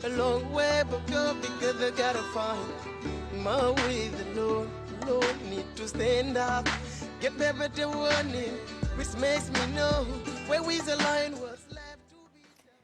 A long way, but go because I gotta find my way. The Lord need to stand up. Get better to warning, which makes me know where is the line was left to be.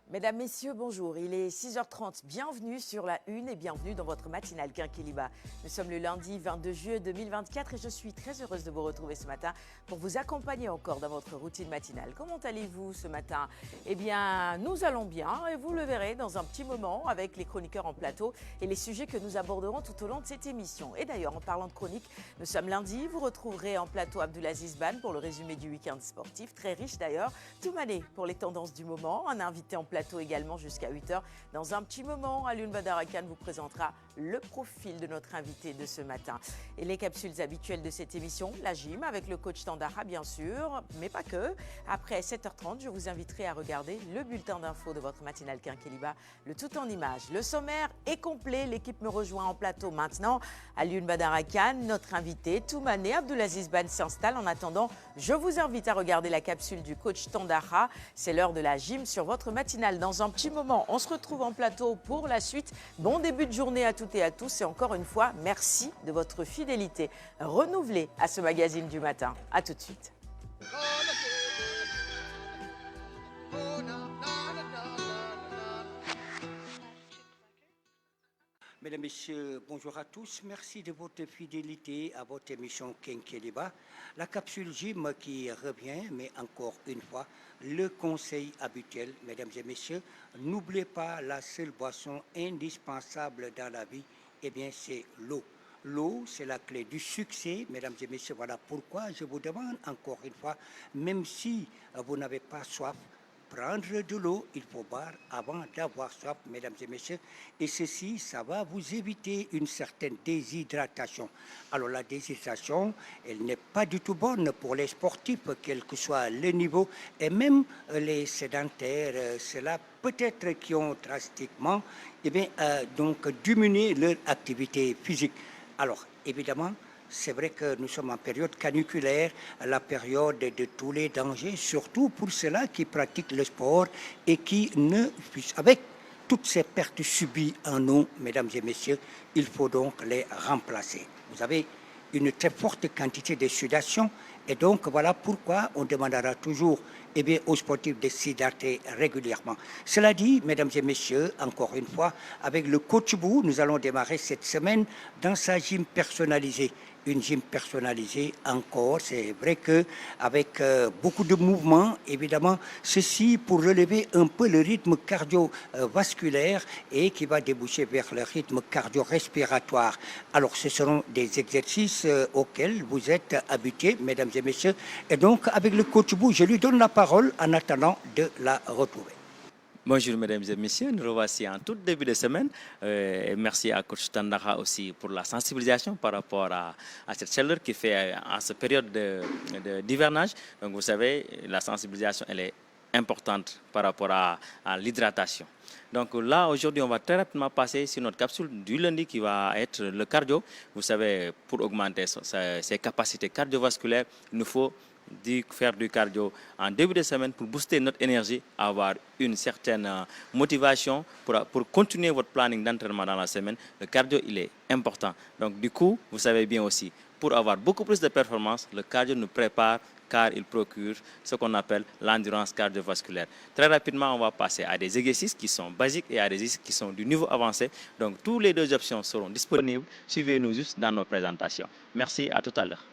Mesdames, Messieurs, bonjour. Il est 6h30. Bienvenue sur la Une et bienvenue dans votre matinale Quinquiliba. Nous sommes le lundi 22 juillet 2024 et je suis très heureuse de vous retrouver ce matin pour vous accompagner encore dans votre routine matinale. Comment allez-vous ce matin? Eh bien, nous allons bien et vous le verrez dans un petit moment avec les chroniqueurs en plateau et les sujets que nous aborderons tout au long de cette émission. Et d'ailleurs, en parlant de chronique, nous sommes lundi. Vous retrouverez en plateau Abdulaziz Ban pour le résumé du week-end sportif, très riche d'ailleurs. Toumane pour les tendances du moment, un invité en plateau également jusqu'à 8h. Dans un petit moment, Alioune Badara Khan vous présentera le profil de notre invité de ce matin. Et les capsules habituelles de cette émission, la gym avec le coach Tandara bien sûr, mais pas que. Après 7h30, je vous inviterai à regarder le bulletin d'infos de votre matinale Quinquiliba, le tout en images. Le sommaire est complet, l'équipe me rejoint en plateau maintenant. Alioune Badara Khan, notre invité, Toumane Abdulaziz Ban s'installe. En attendant, je vous invite à regarder la capsule du coach Tandara. C'est l'heure de la gym sur votre matinale. Dans un petit moment, on se retrouve en plateau pour la suite. Bon début de journée à toutes et à tous et encore une fois, merci de votre fidélité renouvelée à ce magazine du matin. À tout de suite. Mesdames, Messieurs, bonjour à tous. Merci de votre fidélité à votre émission Quinquiliba. La capsule gym qui revient, mais encore une fois, le conseil habituel, mesdames et messieurs, n'oubliez pas la seule boisson indispensable dans la vie, eh bien c'est l'eau. L'eau, c'est la clé du succès, mesdames et messieurs. Voilà pourquoi je vous demande encore une fois, même si vous n'avez pas soif, prendre de l'eau, il faut boire avant d'avoir soif, mesdames et messieurs. Et ceci, ça va vous éviter une certaine déshydratation. Alors la déshydratation, elle n'est pas du tout bonne pour les sportifs, quel que soit le niveau, et même les sédentaires, ceux-là peut-être qui ont drastiquement donc diminué leur activité physique. Alors évidemment, c'est vrai que nous sommes en période caniculaire, la période de tous les dangers, surtout pour ceux-là qui pratiquent le sport et qui ne puissent, avec toutes ces pertes subies en eau, mesdames et messieurs, il faut donc les remplacer. Vous avez une très forte quantité de sudation et donc voilà pourquoi on demandera toujours aux sportifs de s'hydrater régulièrement. Cela dit, mesdames et messieurs, encore une fois, avec le coach Bou, nous allons démarrer cette semaine dans sa gym personnalisée. Une gym personnalisée encore, c'est vrai qu'avec beaucoup de mouvements, évidemment, ceci pour relever un peu le rythme cardiovasculaire et qui va déboucher vers le rythme cardio-respiratoire. Alors ce seront des exercices auxquels vous êtes habitués, mesdames et messieurs. Et donc avec le coach Bou, je lui donne la parole en attendant de la retrouver. Bonjour mesdames et messieurs, nous revoici en tout début de semaine et merci à coach Tandara aussi pour la sensibilisation par rapport à cette chaleur qui fait en cette période d'hivernage. Donc vous savez, la sensibilisation elle est importante par rapport à l'hydratation. Donc là, aujourd'hui, on va très rapidement passer sur notre capsule du lundi qui va être le cardio. Vous savez, pour augmenter ses capacités cardiovasculaires, il nous faut faire du cardio en début de semaine pour booster notre énergie, avoir une certaine motivation pour continuer votre planning d'entraînement dans la semaine. Le cardio, il est important. Donc du coup, vous savez bien aussi, pour avoir beaucoup plus de performance, le cardio nous prépare car il procure ce qu'on appelle l'endurance cardiovasculaire. Très rapidement, on va passer à des exercices qui sont basiques et à des exercices qui sont du niveau avancé. Donc, toutes les deux options seront disponibles. Suivez-nous juste dans nos présentations. Merci, à tout à l'heure.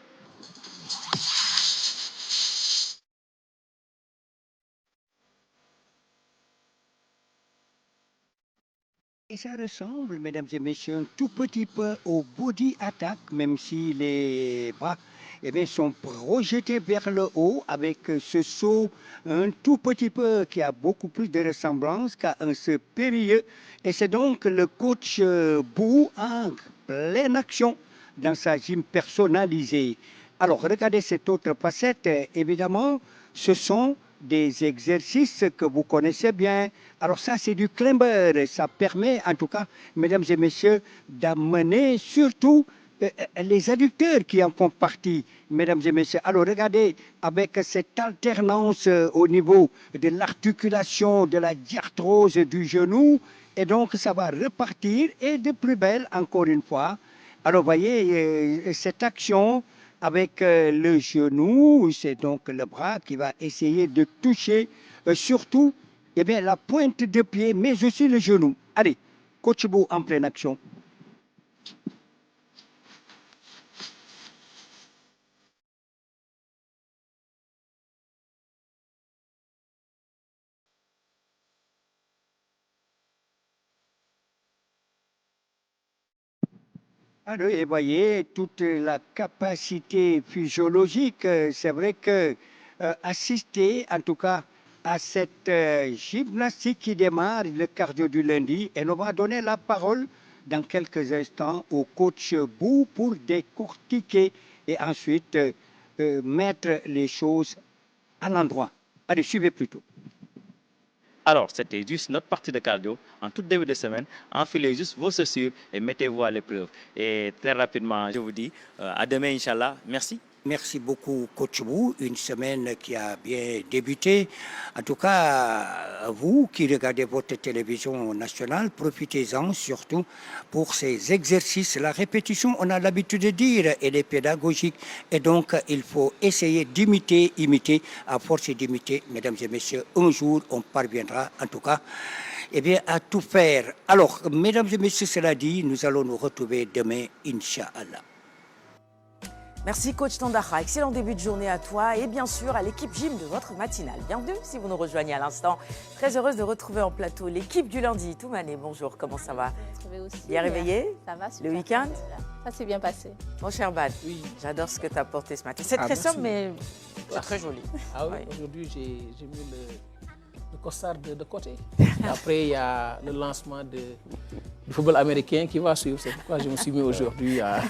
Et ça ressemble, mesdames et messieurs, un tout petit peu au body attack, même si les bras sont projetés vers le haut avec ce saut un tout petit peu qui a beaucoup plus de ressemblance qu'à un saut périlleux. Et c'est donc le coach Bou en pleine action dans sa gym personnalisée. Alors, regardez cette autre facette, évidemment, ce sont des exercices que vous connaissez bien. Alors ça, c'est du climber. Ça permet, en tout cas, mesdames et messieurs, d'amener surtout les adducteurs qui en font partie, mesdames et messieurs. Alors regardez, avec cette alternance au niveau de l'articulation, de la diarthrose du genou, Et donc, ça va repartir et de plus belle, encore une fois. Alors, vous voyez, cette action avec le genou, c'est donc le bras qui va essayer de toucher surtout eh bien, la pointe de pied, mais aussi le genou. Allez, coach Bou en pleine action. Alors, et voyez, toute la capacité physiologique, c'est vrai que assister en tout cas à cette gymnastique qui démarre, le cardio du lundi, et on va donner la parole dans quelques instants au coach Bou pour décortiquer et ensuite mettre les choses à l'endroit. Allez, suivez plutôt. Alors, c'était juste notre partie de cardio. En tout début de semaine, enfilez juste vos chaussures et mettez-vous à l'épreuve. Et très rapidement, je vous dis à demain, Inch'Allah. Merci. Merci beaucoup, coach Bou. Une semaine qui a bien débuté. En tout cas, vous qui regardez votre télévision nationale, profitez-en surtout pour ces exercices. La répétition, on a l'habitude de dire, elle est pédagogique. Et donc, il faut essayer d'imiter, imiter. À force d'imiter, mesdames et messieurs, un jour, on parviendra, en tout cas, eh bien, à tout faire. Alors, mesdames et messieurs, cela dit, nous allons nous retrouver demain, Inch'Allah. Merci coach Tandakha, excellent début de journée à toi et bien sûr à l'équipe gym de votre matinale. Bienvenue si vous nous rejoignez à l'instant. Très heureuse de retrouver en plateau l'équipe du lundi. Toumané, bonjour, comment ça va? Bien réveillé? Ça va, super. Le week-end? Ça s'est bien passé. Mon cher Bad, Oui. J'adore ce que tu as porté ce matin. C'est très simple mais c'est très joli. Ah oui, Oui. aujourd'hui j'ai mis le costard de côté. Après, il y a le lancement du football américain qui va suivre. C'est pourquoi je me suis mis aujourd'hui à...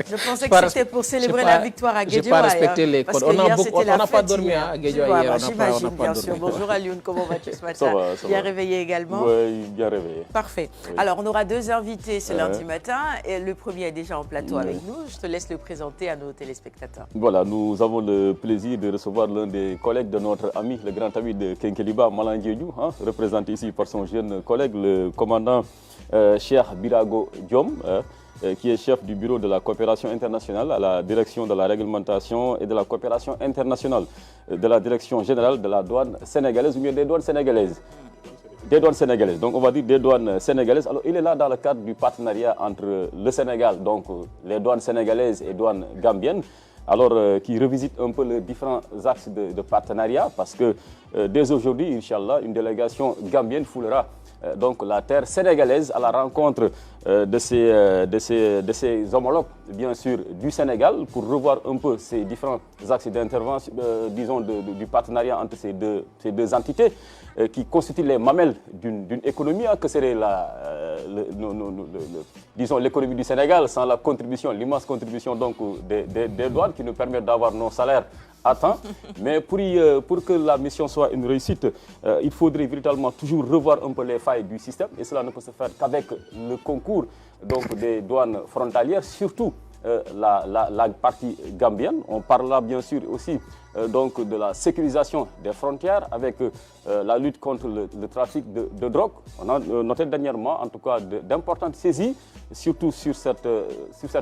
Je pensais que c'était pour célébrer la victoire à Guédiawaye. Je n'ai pas respecté les codes. On n'a pas dormi à Guédiawaye hier. J'imagine, bien sûr. Bonjour Alioune, comment vas-tu ce matin? Ça va. Bien réveillé également? Oui, bien réveillé. Parfait. Oui. Alors, on aura deux invités ce lundi matin. Et le premier est déjà en plateau Oui. avec nous. Je te laisse le présenter à nos téléspectateurs. Voilà, nous avons le plaisir de recevoir l'un des collègues de notre ami, le grand ami de Kenkeliba, Malang Diédhiou, représenté ici par son jeune collègue, le commandant Cheikh Birago Diom, qui est chef du bureau de la coopération internationale à la direction de la réglementation et de la coopération internationale de la direction générale de la douane sénégalaise ou bien des douanes sénégalaises. Des douanes sénégalaises, donc on va dire des douanes sénégalaises. Alors il est là dans le cadre du partenariat entre le Sénégal, donc les douanes sénégalaises et douanes gambiennes, alors qui revisite un peu les différents axes de partenariat parce que dès aujourd'hui, Inch'Allah, une délégation gambienne foulera donc la terre sénégalaise à la rencontre de ses homologues, bien sûr, du Sénégal pour revoir un peu ces différents axes d'intervention, disons, du partenariat entre ces deux entités qui constituent les mamelles d'une économie que serait disons, l'économie du Sénégal sans la contribution, l'immense contribution donc des douanes qui nous permettent d'avoir nos salaires à temps. Mais pour que la mission soit une réussite, il faudrait véritablement toujours revoir un peu les failles du système et cela ne peut se faire qu'avec le concours donc, des douanes frontalières, surtout la partie gambienne. On parle là bien sûr aussi donc de la sécurisation des frontières avec la lutte contre le trafic de drogue. On a noté dernièrement en tout cas d'importantes saisies, surtout sur cette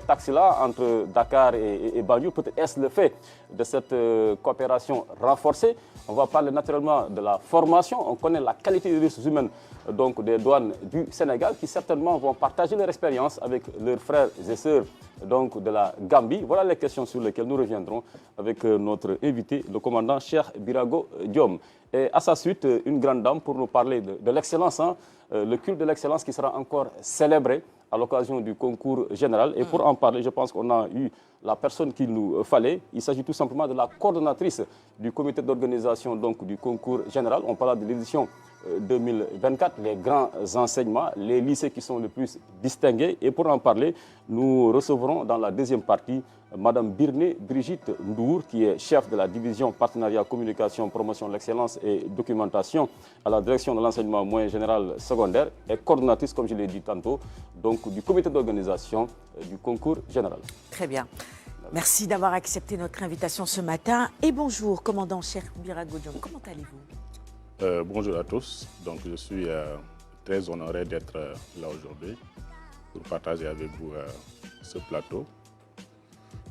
axe-là entre Dakar et Banjul. Peut-être est-ce le fait de cette coopération renforcée. On va parler naturellement de la formation. On connaît la qualité des ressources humaines donc des douanes du Sénégal qui certainement vont partager leur expérience avec leurs frères et sœurs donc de la Gambie. Voilà les questions sur lesquelles nous reviendrons avec notre invité, le commandant Cheikh Birago Diom. Et à sa suite, une grande dame pour nous parler de l'excellence, le culte de l'excellence qui sera encore célébré à l'occasion du concours général. Et pour en parler, je pense qu'on a eu la personne qu'il nous fallait. Il s'agit tout simplement de la coordonnatrice du comité d'organisation donc du concours général. On parle de l'édition 2024, les grands enseignements, les lycées qui sont les plus distingués. Et pour en parler, nous recevrons dans la deuxième partie Madame Birné Brigitte Ndour, qui est chef de la division partenariat, communication, promotion de l'excellence et documentation à la direction de l'enseignement moyen général secondaire et coordonnatrice, comme je l'ai dit tantôt, donc du comité d'organisation du concours général. Très bien. Merci d'avoir accepté notre invitation ce matin. Et bonjour, commandant Cheikh Birago Diom, comment allez-vous? Bonjour à tous. Donc, je suis très honoré d'être là aujourd'hui pour partager avec vous ce plateau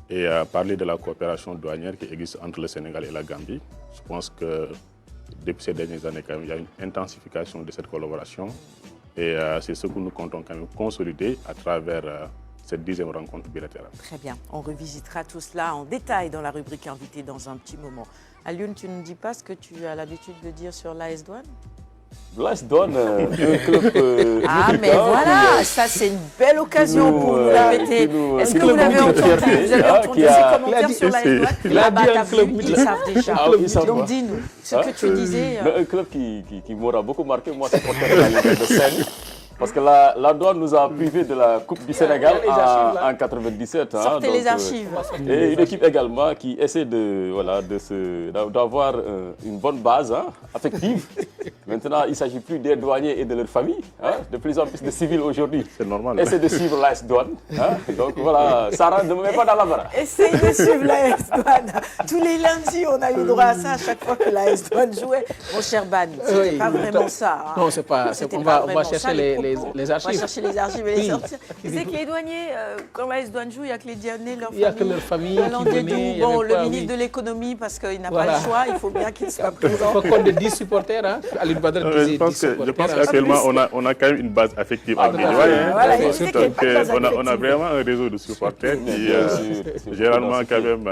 et parler de la coopération douanière qui existe entre le Sénégal et la Gambie. Je pense que depuis ces dernières années, quand même, il y a une intensification de cette collaboration et c'est ce que nous comptons quand même consolider à travers cette 10e rencontre bilatérale. Très bien, on revisitera tout cela en détail dans la rubrique invitée dans un petit moment. Alioune, tu ne dis pas ce que tu as l'habitude de dire sur l'AS Douanes? L'AS Douanes, un club... ah, mais voilà, ça c'est une belle occasion pour nous répéter. Est-ce que vous l'avez entendu? Vous avez entendu ces commentaires sur l'AS Douanes? Il a dit un club ils savent déjà. Donc dis-nous, ce que tu disais... Un club qui m'aura beaucoup marqué, moi, c'est porté à la de Seine. Parce que la douane nous a privés de la Coupe du Sénégal en 97. Sortez les archives. Et une équipe également qui essaie d'avoir une bonne base affective. Maintenant, il ne s'agit plus des douaniers et de leur famille. De plus en plus de civils aujourd'hui. C'est normal. Essaie de suivre l'AS Douane. Donc voilà, Sarah, ne me mets pas dans la barre. Essaye de suivre l'AS Douane. Tous les lundis, on a eu droit à ça à chaque fois que l'AS Douane jouait. Mon cher Ban, c'était pas vraiment ça. Non, c'est pas. On va chercher les archives. On va chercher les archives et les sortir. Tu sais que les douaniers, quand l'AS Douane joue, il n'y a que les douaniers, leur famille. Il n'y a que leur famille. Bon, le ministre de l'économie, parce qu'il n'a pas le choix, il faut bien qu'il soit présent. Il faut qu'on ait 10 supporters. Je pense qu'actuellement, on a quand même une base affective à Guédiawaye. On a vraiment un réseau de supporters qui, généralement, quand même,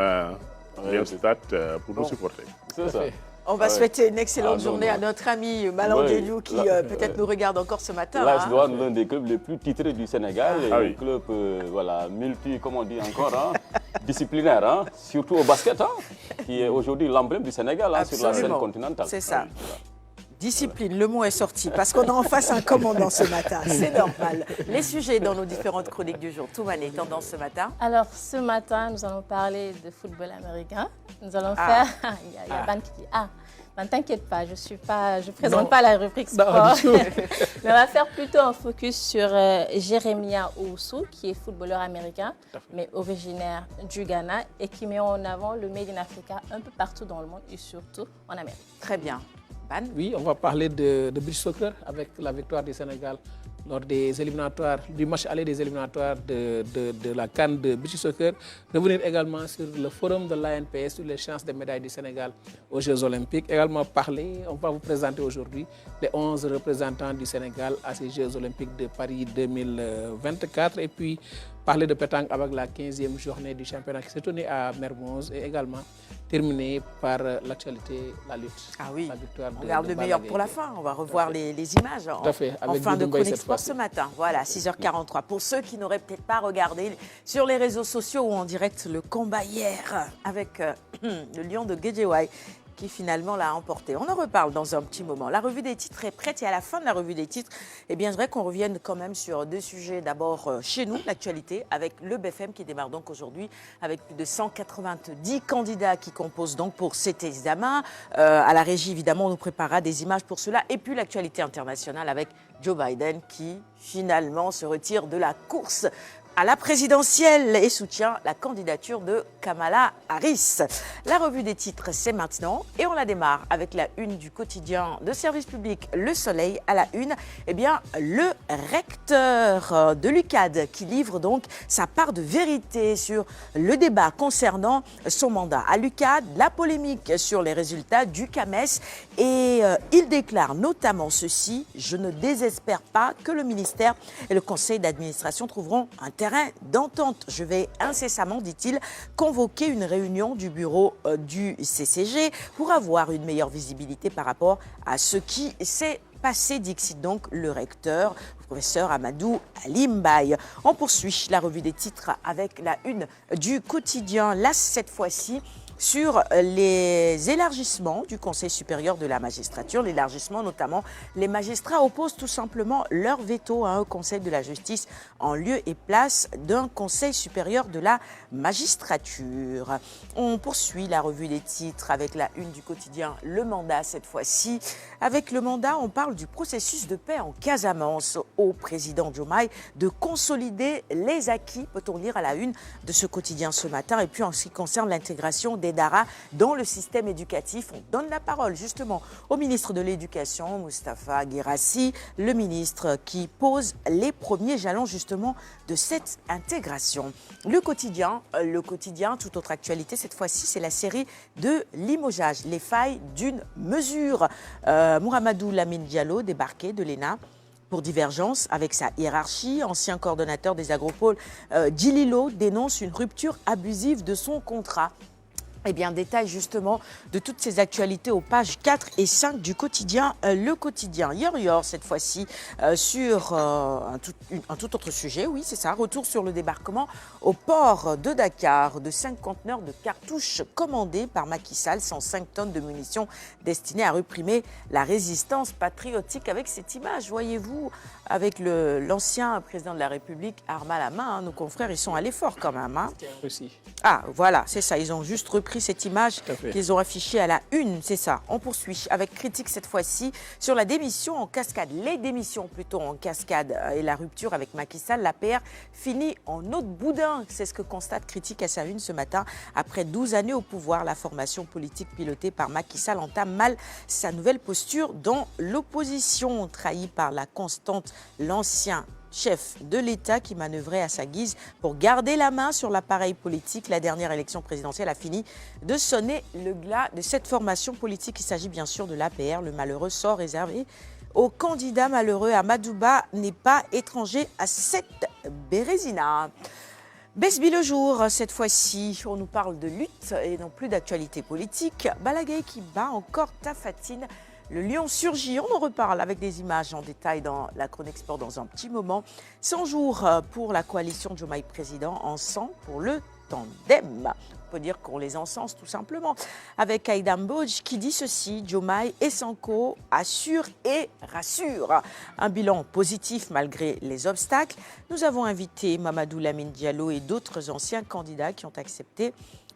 vient stade pour nous supporter. C'est ça. On va souhaiter une excellente journée à notre ami Malang Diédhiou qui peut-être nous regarde encore ce matin. L'AS Douanes, l'un des clubs les plus titrés du Sénégal, un club comment on dit encore, disciplinaire, surtout au basket, qui est aujourd'hui l'emblème du Sénégal sur la scène continentale. C'est ça. Discipline, le mot est sorti, parce qu'on a en face un commandant ce matin, c'est normal. Les sujets dans nos différentes chroniques du jour. Toumane, tendance ce matin? Alors, ce matin, nous allons parler de football américain. Nous allons faire... Il y a Ban qui dit « Ah ». Ne t'inquiète pas, je ne présente pas la rubrique sport. Mais on va faire plutôt un focus sur Jeremiah Owusu, qui est footballeur américain, mais originaire du Ghana et qui met en avant le Made in Africa un peu partout dans le monde et surtout en Amérique. Très bien. Ban? Oui, on va parler de beach soccer avec la victoire du Sénégal lors des éliminatoires, du match aller des éliminatoires de la CAN de beach soccer. Revenir également sur le forum de l'ANPS sur les chances de médailles du Sénégal aux Jeux Olympiques. Également parler, on va vous présenter aujourd'hui les 11 représentants du Sénégal à ces Jeux Olympiques de Paris 2024. Et puis parler de pétanque avec la 15e journée du championnat qui s'est tenue à Mermoz et également terminé par l'actualité, la lutte. Ah oui, la victoire on garde le meilleur pour la fin. On va revoir les images en fin de chronique sport ce matin. Voilà, 6h43. Pour ceux qui n'auraient peut-être pas regardé sur les réseaux sociaux ou en direct le combat hier avec le lion de Guédiawaye qui finalement l'a emporté. On en reparle dans un petit moment. La revue des titres est prête et à la fin de la revue des titres, eh bien, je voudrais qu'on revienne quand même sur deux sujets. D'abord, chez nous, l'actualité avec le BFM qui démarre donc aujourd'hui avec plus de 190 candidats qui composent donc pour cet examen. À la régie, évidemment, on nous préparera des images pour cela. Et puis l'actualité internationale avec Joe Biden qui finalement se retire de la course à la présidentielle et soutient la candidature de Kamala Harris. La revue des titres, c'est maintenant et on la démarre avec la une du quotidien de service public Le Soleil. À la une, eh bien, le recteur de l'UCAD qui livre donc sa part de vérité sur le débat concernant son mandat. À l'UCAD, la polémique sur les résultats du CAMES et il déclare notamment ceci: « Je ne désespère pas que le ministère et le conseil d'administration trouveront un terrain d'entente. Je vais incessamment, dit-il, convoquer une réunion du bureau du CCG pour avoir une meilleure visibilité par rapport à ce qui s'est passé, dit donc le recteur, le professeur Amadou Alimbaye. » On poursuit la revue des titres avec la une du quotidien, là cette fois-ci, sur les élargissements du Conseil supérieur de la magistrature. L'élargissement, notamment, les magistrats opposent tout simplement leur veto à un Conseil de la justice en lieu et place d'un Conseil supérieur de la magistrature. On poursuit la revue des titres avec la une du quotidien Le Mandat cette fois-ci. Avec Le Mandat, on parle du processus de paix en Casamance. Au président Diomaye de consolider les acquis, peut-on lire à la une de ce quotidien ce matin. Et puis en ce qui concerne l'intégration des des daras dans le système éducatif. On donne la parole justement au ministre de l'Éducation, Moustapha Guirassy, le ministre qui pose les premiers jalons justement de cette intégration. Le quotidien, toute autre actualité, cette fois-ci, c'est la série de limogeage, les failles d'une mesure. Mouhamadou Lamine Diallo, débarqué de l'ENA, pour divergence avec sa hiérarchie, ancien coordonnateur des agropoles, Djililo dénonce une rupture abusive de son contrat. Eh bien, détail justement de toutes ces actualités aux pages 4 et 5 du quotidien Le Quotidien. Yor, cette fois-ci, sur un tout autre sujet. Oui, c'est ça. Retour sur le débarquement au port de Dakar de 5 conteneurs de cartouches commandés par Macky Sall, 105 tonnes de munitions destinées à réprimer la résistance patriotique. Avec cette image, voyez-vous, avec l'ancien président de la République, arme à la main, nos confrères, ils sont allés fort quand même. Ah, voilà, c'est ça. Ils ont juste repris cette image qu'ils ont affichée à la une, c'est ça. On poursuit avec critique cette fois-ci sur la démission en cascade, les démissions plutôt en cascade et la rupture avec Macky Sall. L'APR finit en eau de boudin, c'est ce que constate Critique à sa une ce matin. Après 12 années au pouvoir, la formation politique pilotée par Macky Sall entame mal sa nouvelle posture dans l'opposition, trahi par la constante, l'ancien chef de l'État qui manœuvrait à sa guise pour garder la main sur l'appareil politique. La dernière élection présidentielle a fini de sonner le glas de cette formation politique. Il s'agit bien sûr de l'APR, le malheureux sort réservé au candidat malheureux. Amadouba n'est pas étranger à cette bérésina. Besbi le jour, cette fois-ci, on nous parle de lutte et non plus d'actualité politique. Balaguer qui bat encore Tafatine. Le lion surgit, on en reparle avec des images en détail dans la chronique sport dans un petit moment. 100 jours pour la coalition Diomaye Président, ensemble pour le tandem. On peut dire qu'on les encense tout simplement. Avec Aïda Mbodj qui dit ceci, Diomaye et Sonko assurent et rassurent. Un bilan positif malgré les obstacles. Nous avons invité Mamadou Lamine Diallo et d'autres anciens candidats qui ont accepté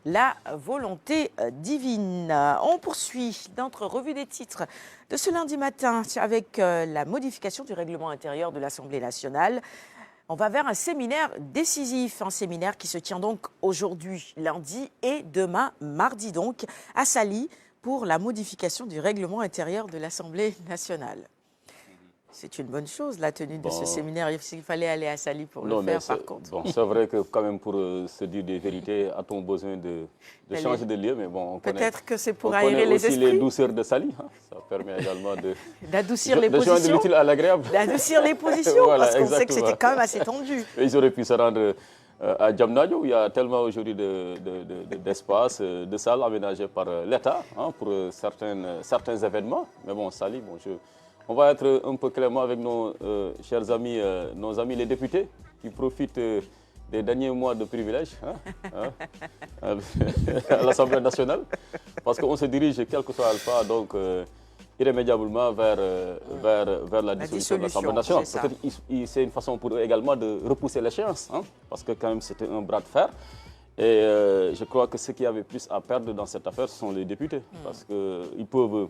la volonté divine. On poursuit notre revue des titres de ce lundi matin avec la modification du règlement intérieur de l'Assemblée nationale. On va vers un séminaire décisif, un séminaire qui se tient donc aujourd'hui, lundi, et demain, mardi donc, à Saly, pour la modification du règlement intérieur de l'Assemblée nationale. C'est une bonne chose, la tenue de ce séminaire. Il fallait aller à Saly pour le faire, par contre. Bon, c'est vrai que quand même, pour se dire des vérités, a-t-on besoin de changer de lieu, mais bon, peut-être que c'est pour aérer les esprits. Aussi les douceurs de Saly, hein. Ça permet également d'adoucir les positions. De joindre l'utile à l'agréable. D'adoucir les positions, voilà, parce qu'on sait que c'était quand même assez tendu. Et ils auraient pu se rendre à Diamniadio, où il y a tellement aujourd'hui d'espace, de salles aménagées par l'État, hein, pour certains événements. Mais bon, Saly, bon, on va être un peu clément avec nos chers amis, les députés, qui profitent des derniers mois de privilèges à l'Assemblée nationale, parce qu'on se dirige, quel que soit Alpha, donc irrémédiablement vers la dissolution de l'Assemblée nationale. Peut-être c'est une façon pour eux également de repousser l'échéance, hein, parce que quand même c'était un bras de fer. Et je crois que ceux qui avaient plus à perdre dans cette affaire, ce sont les députés, parce qu'ils peuvent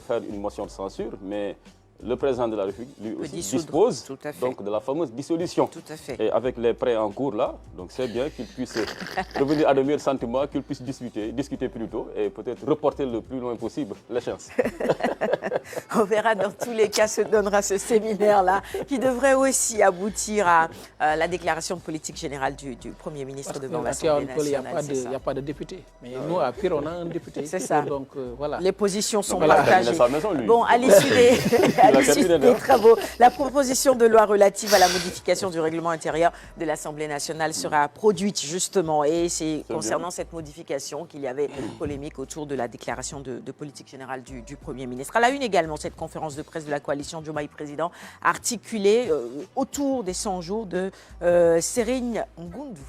faire une motion de censure, mais le président de la République, lui aussi, dispose donc de la fameuse dissolution. Tout à fait. Et avec les prêts en cours là, donc c'est bien qu'il puisse revenir à de meilleurs sentiments, qu'il puisse discuter plus tôt et peut-être reporter le plus loin possible l'échéance. On verra, dans tous les cas, se donnera ce séminaire-là, qui devrait aussi aboutir à la déclaration de politique générale du Premier ministre devant l'Assemblée nationale. Il n'y a pas de député. Mais nous, à Pire, on a un député. C'est ça. Donc, voilà. Les positions sont partagées. Bon, à l'issue des travaux, la proposition de loi relative à la modification du règlement intérieur de l'Assemblée nationale sera produite justement. Et c'est concernant cette modification qu'il y avait polémique autour de la déclaration de politique générale du Premier ministre. À la une également, cette conférence de presse de la coalition Diomaye Président articulée autour des 100 jours de Serigne Ngoundou.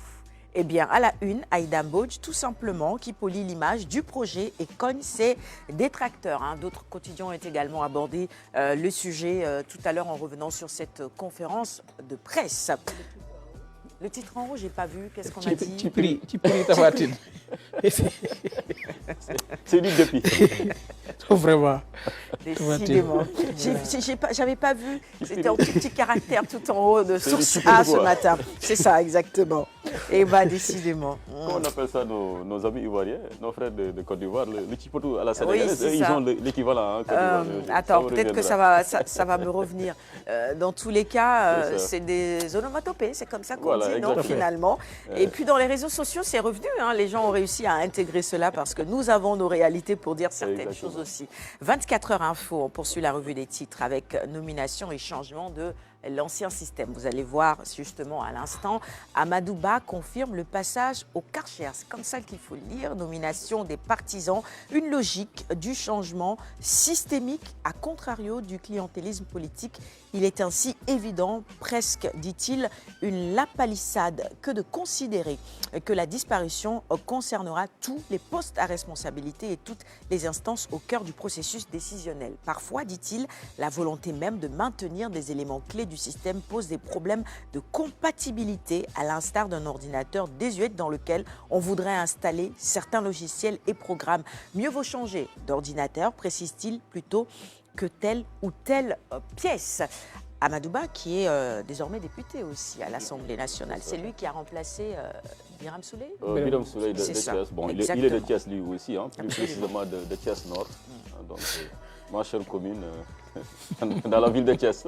Eh bien, à la une, Aïda Mbodj, tout simplement, qui polie l'image du projet et cogne ses détracteurs. Hein. D'autres quotidiens ont également abordé le sujet tout à l'heure en revenant sur cette conférence de presse. Le titre en haut, je n'ai pas vu. Qu'est-ce qu'on a dit? Tipri Tafatine. C'est lui depuis. Vraiment. Décidément. J'avais pas vu. C'était en tout petit caractère tout en haut de source A ce matin. C'est ça, exactement. Eh bien, décidément. Comment on appelle ça nos amis ivoiriens, nos frères de Côte d'Ivoire, le chipotou à la sénégalaise, oui, ils ont l'équivalent. Hein, attends, peut-être que ça va me revenir. Dans tous les cas, c'est des onomatopées, c'est comme ça qu'on dit, non, finalement. Et puis dans les réseaux sociaux, c'est revenu. Hein, les gens ont réussi à intégrer cela parce que nous avons nos réalités pour dire certaines choses aussi. 24 heures info, on poursuit la revue des titres avec nomination et changement de l'ancien système. Vous allez voir justement à l'instant, Amadou Ba confirme le passage au Karcher. C'est comme ça qu'il faut le lire. Nomination des partisans, une logique du changement systémique à contrario du clientélisme politique. Il est ainsi évident, presque, dit-il, une lapalissade que de considérer que la disparition concernera tous les postes à responsabilité et toutes les instances au cœur du processus décisionnel. Parfois, dit-il, la volonté même de maintenir des éléments clés du système pose des problèmes de compatibilité, à l'instar d'un ordinateur désuet dans lequel on voudrait installer certains logiciels et programmes. Mieux vaut changer d'ordinateur, précise-t-il, plutôt que telle ou telle pièce. Amadou Ba, qui est désormais député aussi à l'Assemblée nationale, c'est lui qui a remplacé Birame Souleye. Birame Souleye de Thiès. Bon, il est de Thiès lui aussi, hein, plus précisément de Thiès Nord. Donc, ma chère commune, dans la ville de Thiès.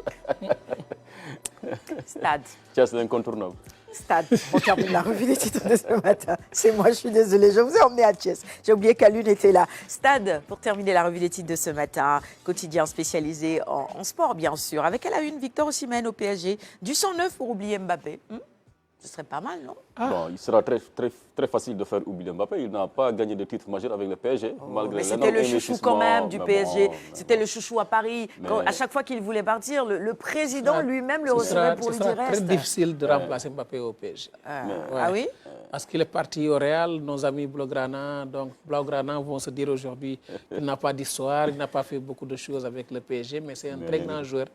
Stade. Thiès, l'incontournable. Stade. On termine la revue des titres de ce matin. C'est moi, je suis désolée. Je vous ai emmené à Thiès. J'ai oublié qu'Alune était là. Stade, pour terminer la revue des titres de ce matin. Quotidien spécialisé en sport, bien sûr. Avec à la une, Victor Osimhen au PSG. Du 109 pour oublier Mbappé. Ce serait pas mal, non? Bon, il sera très facile de faire oublier Mbappé. Il n'a pas gagné de titre majeur avec le PSG, malgré c'était le chouchou quand même du PSG. C'était le chouchou à Paris. À chaque fois qu'il voulait partir, le président lui-même le recevait pour lui dire reste. C'est très difficile de remplacer Mbappé au PSG. Ah oui? Parce qu'il est parti au Real, nos amis Blaugrana, donc Blaugrana vont se dire aujourd'hui qu'il n'a pas d'histoire, il n'a pas fait beaucoup de choses avec le PSG, mais c'est un très grand joueur.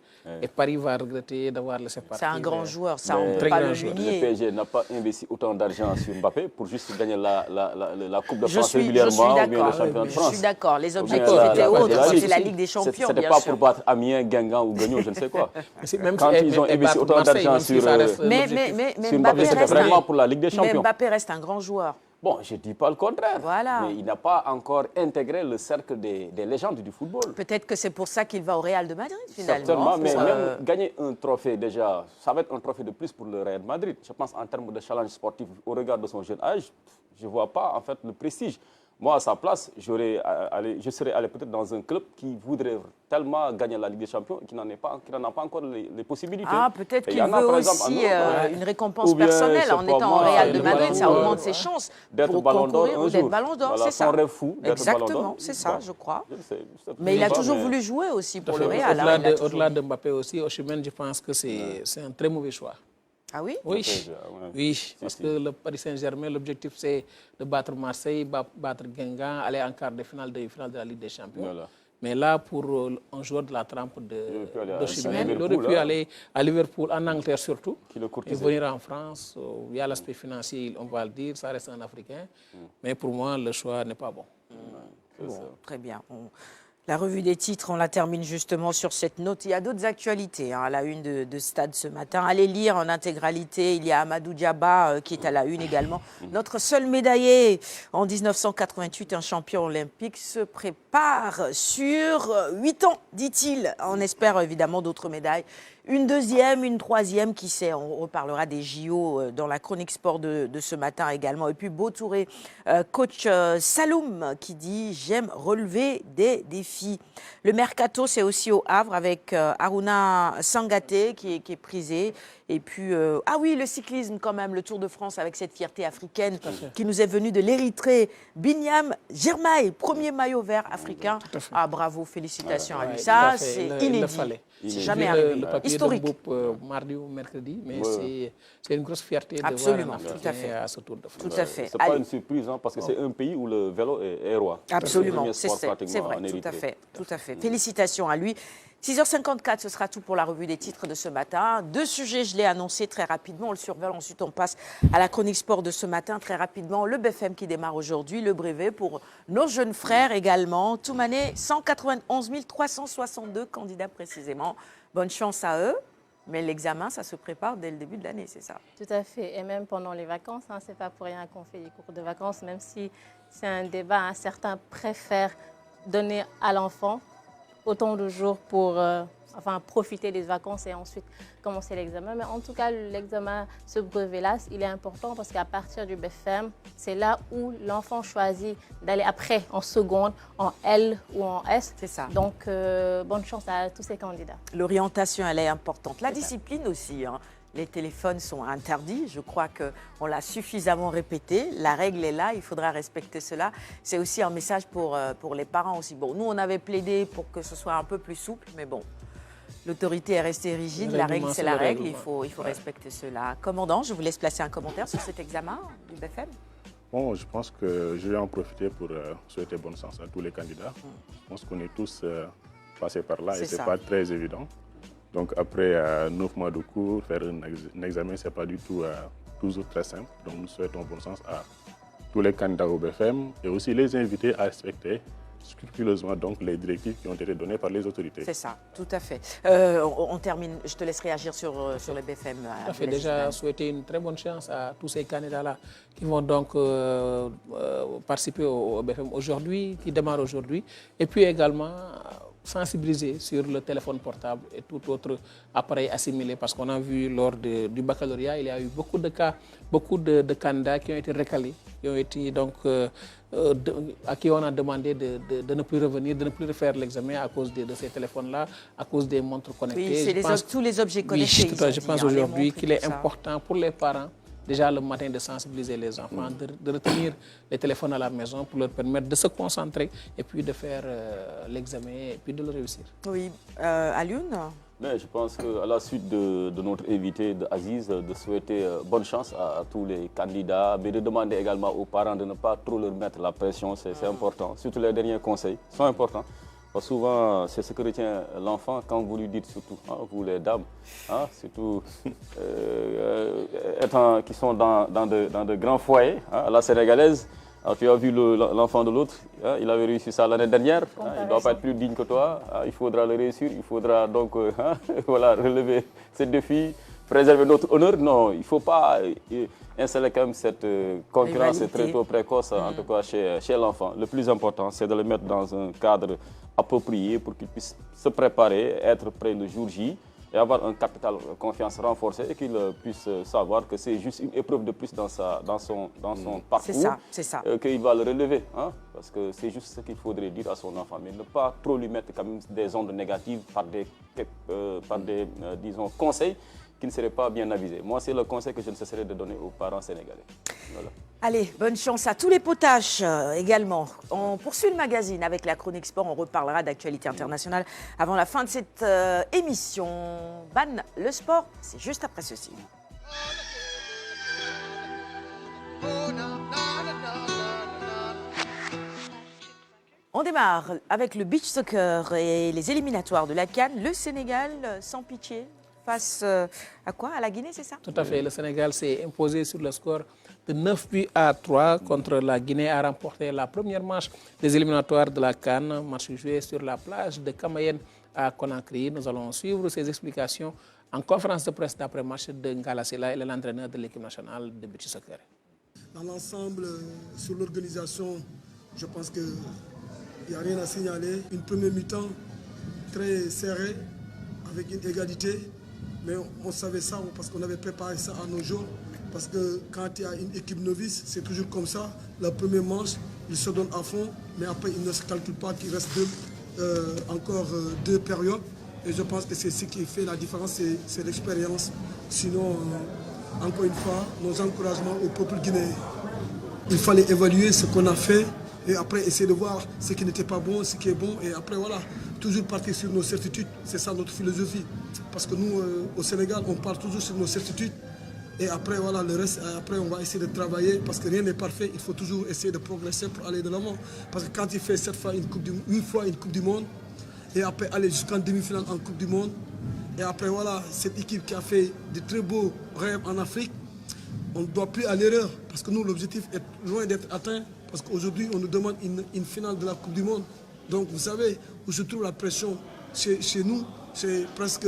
Et Paris va regretter d'avoir laissé partir. C'est un grand joueur, ça on ne peut pas le nier. Le PSG n'a pas investi autant d'argent sur Mbappé pour juste gagner la Coupe de France régulièrement ou bien le championnat de France. Je suis d'accord, les objectifs étaient autres, c'est la Ligue des Champions, bien sûr. Ce n'était pas pour battre Amiens, Guingamp ou Gagnon, je ne sais quoi. Même quand ils ont investi autant d'argent sur Mbappé, c'était vraiment pour la Ligue des Champions. Mais Mbappé reste un grand joueur. Bon, je ne dis pas le contraire, voilà. Mais il n'a pas encore intégré le cercle des légendes du football. Peut-être que c'est pour ça qu'il va au Real de Madrid, finalement. Certainement, mais même gagner un trophée déjà, ça va être un trophée de plus pour le Real de Madrid. Je pense en termes de challenge sportif, au regard de son jeune âge, je ne vois pas en fait le prestige. Moi, à sa place, je serais allé peut-être dans un club qui voudrait tellement gagner la Ligue des Champions et qui n'en a pas encore les possibilités. Ah, peut-être qu'il veut aussi une récompense personnelle en étant au Real de Madrid. Ça augmente ses chances d'être Ballon d'Or un jour. D'être Ballon d'Or, c'est ça. Son rêve fou d'être Ballon d'Or. Exactement, c'est ça, je crois. Mais il a toujours voulu jouer aussi pour le Real. Au-delà de Mbappé aussi, Osimhen, je pense que c'est un très mauvais choix. Ah oui? Oui, parce que le Paris Saint-Germain, l'objectif c'est de battre Marseille, battre Guingamp, aller en quart de finale de la Ligue des Champions. Voilà. Mais là, pour un joueur de la trempe d'Osimhen, il aurait pu aller à Liverpool, en Angleterre surtout, et venir en France. Il y a l'aspect financier, on va le dire, ça reste un Africain. Mais pour moi, le choix n'est pas bon. Bon, très bien. La revue des titres, on la termine justement sur cette note. Il y a d'autres actualités à la une de Stade ce matin. Allez lire en intégralité. Il y a Amadou Diaba qui est à la une également. Notre seul médaillé en 1988, un champion olympique, se prépare sur 8 ans, dit-il. On espère évidemment d'autres médailles. Une deuxième, une troisième, qui sait, on reparlera des JO dans la chronique sport de ce matin également. Et puis Beau Touré, coach Saloum, qui dit « J'aime relever des défis ». Le mercato, c'est aussi au Havre avec Aruna Sangaté qui est prisé. Et puis, ah oui, le cyclisme quand même, le Tour de France avec cette fierté africaine qui nous est venue de l'Érythrée. Binyam Girmay, premier maillot vert africain. Ah bravo, félicitations à lui. Ça, c'est inédit. C'est jamais arrivé. Le papier historique. De mardi ou mercredi, mais c'est une grosse fierté de voir un Africain à ce Tour de France. Tout à fait. C'est pas une surprise, parce que c'est un pays où le vélo est roi. Absolument, c'est vrai, tout à fait. Félicitations à lui. 6h54, ce sera tout pour la revue des titres de ce matin. 2 sujets, je l'ai annoncé très rapidement. On le survole, ensuite on passe à la chronique sport de ce matin très rapidement. Le BFM qui démarre aujourd'hui, le brevet pour nos jeunes frères également. Toumané, 191 362 candidats précisément. Bonne chance à eux. Mais l'examen, ça se prépare dès le début de l'année, c'est ça? Tout à fait. Et même pendant les vacances, hein, ce n'est pas pour rien qu'on fait des cours de vacances, même si c'est un débat, hein, certains préfèrent donner à l'enfant autant de jours pour profiter des vacances et ensuite commencer l'examen. Mais en tout cas, l'examen, ce brevet-là, il est important parce qu'à partir du BFM, c'est là où l'enfant choisit d'aller après en seconde, en L ou en S. C'est ça. Donc, bonne chance à tous ces candidats. L'orientation, elle est importante. La discipline aussi, hein. Les téléphones sont interdits. Je crois qu'on l'a suffisamment répété. La règle est là, il faudra respecter cela. C'est aussi un message pour les parents aussi. Bon, nous, on avait plaidé pour que ce soit un peu plus souple, mais bon, l'autorité est restée rigide. La règle, c'est la règle. Il faut respecter cela. Commandant, je vous laisse placer un commentaire sur cet examen du BFM. Bon, je pense que je vais en profiter pour souhaiter bonne chance à tous les candidats. Je pense qu'on est tous passés par là et ce n'est pas très évident. Donc après 9 mois de cours, faire un examen, ce n'est pas du tout toujours très simple. Donc nous souhaitons bonne chance à tous les candidats au BFM et aussi les inviter à respecter scrupuleusement donc, les directives qui ont été données par les autorités. C'est ça, tout à fait. On termine, je te laisse réagir sur le BFM. Tout à fait, déjà souhaiter une très bonne chance à tous ces candidats-là qui vont donc participer au BFM aujourd'hui, qui démarrent aujourd'hui. Et puis également sensibiliser sur le téléphone portable et tout autre appareil assimilé parce qu'on a vu lors du baccalauréat, il y a eu beaucoup de cas, beaucoup de candidats qui ont été recalés, qui ont été donc à qui on a demandé de ne plus revenir, de ne plus refaire l'examen à cause de ces téléphones-là, à cause des montres connectées. Oui, c'est tous les objets connectés. Oui, je pense aujourd'hui qu'il est important pour les parents déjà le matin de sensibiliser les enfants, de retenir les téléphones à la maison pour leur permettre de se concentrer et puis de faire l'examen et puis de le réussir. Oui, Alioune? Mais je pense qu'à la suite de notre invité Aziz, de souhaiter bonne chance à tous les candidats, mais de demander également aux parents de ne pas trop leur mettre la pression, c'est important. Surtout les derniers conseils sont importants. Parce que souvent, c'est ce que retient l'enfant quand vous lui dites, surtout, hein, vous les dames, hein, surtout qui sont dans de grands foyers, hein, à la sénégalaise. Alors, tu as vu l'enfant de l'autre, hein, il avait réussi ça l'année dernière, hein, il ne doit pas être plus digne que toi, hein, il faudra le réussir, il faudra donc voilà, relever ces défis, préserver notre honneur. Non, il ne faut pas installer quand même cette concurrence très tôt précoce, en tout cas chez l'enfant. Le plus important, c'est de le mettre dans un cadre approprié pour qu'il puisse se préparer, être prêt le jour J et avoir un capital confiance renforcé et qu'il puisse savoir que c'est juste une épreuve de plus dans son parcours. C'est ça. Qu'il va le relever, hein, parce que c'est juste ce qu'il faudrait dire à son enfant, mais ne pas trop lui mettre quand même des ondes négatives par des disons, conseils qui ne seraient pas bien avisés. Moi, c'est le conseil que je ne cesserai de donner aux parents sénégalais. Voilà. Allez, bonne chance à tous les potaches également. On poursuit le magazine avec la chronique sport. On reparlera d'actualité internationale avant la fin de cette émission. Ban le sport, c'est juste après ceci. On démarre avec le beach soccer et les éliminatoires de la CAN. Le Sénégal, sans pitié, face à quoi? À la Guinée, c'est ça? Tout à fait. Le Sénégal s'est imposé sur le score de 9-3 contre la Guinée, a remporté la première manche des éliminatoires de la CAN, match joué sur la plage de Camayen à Conakry. Nous allons suivre ces explications en conférence de presse d'après-match de Ngala Sylla, et l'entraîneur de l'équipe nationale de beach soccer. Dans l'ensemble, sur l'organisation, je pense qu'il n'y a rien à signaler. Une première mi-temps très serrée, avec une égalité. Mais on savait ça parce qu'on avait préparé ça à nos jours. Parce que quand il y a une équipe novice, c'est toujours comme ça. La première manche, ils se donnent à fond, mais après, ils ne se calculent pas qu'il reste encore deux périodes. Et je pense que c'est ce qui fait la différence, c'est l'expérience. Sinon, encore une fois, nos encouragements au peuple guinéen. Il fallait évaluer ce qu'on a fait et après essayer de voir ce qui n'était pas bon, ce qui est bon. Et après, voilà, toujours partir sur nos certitudes. C'est ça notre philosophie. Parce que nous, au Sénégal, on part toujours sur nos certitudes. Et après, voilà, le reste, après, on va essayer de travailler parce que rien n'est parfait. Il faut toujours essayer de progresser pour aller de l'avant. Parce que quand il fait 7 fois une Coupe du Monde, et après aller jusqu'en demi-finale en Coupe du Monde, et après, voilà, cette équipe qui a fait de très beaux rêves en Afrique, on ne doit plus à l'erreur. Parce que nous, l'objectif est loin d'être atteint. Parce qu'aujourd'hui, on nous demande une finale de la Coupe du Monde. Donc, vous savez, où se trouve la pression chez nous, c'est presque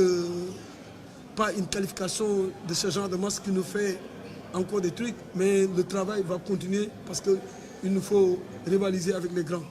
pas une qualification de ce genre de match qui nous fait encore des trucs, mais le travail va continuer parce qu'il nous faut rivaliser avec les grands.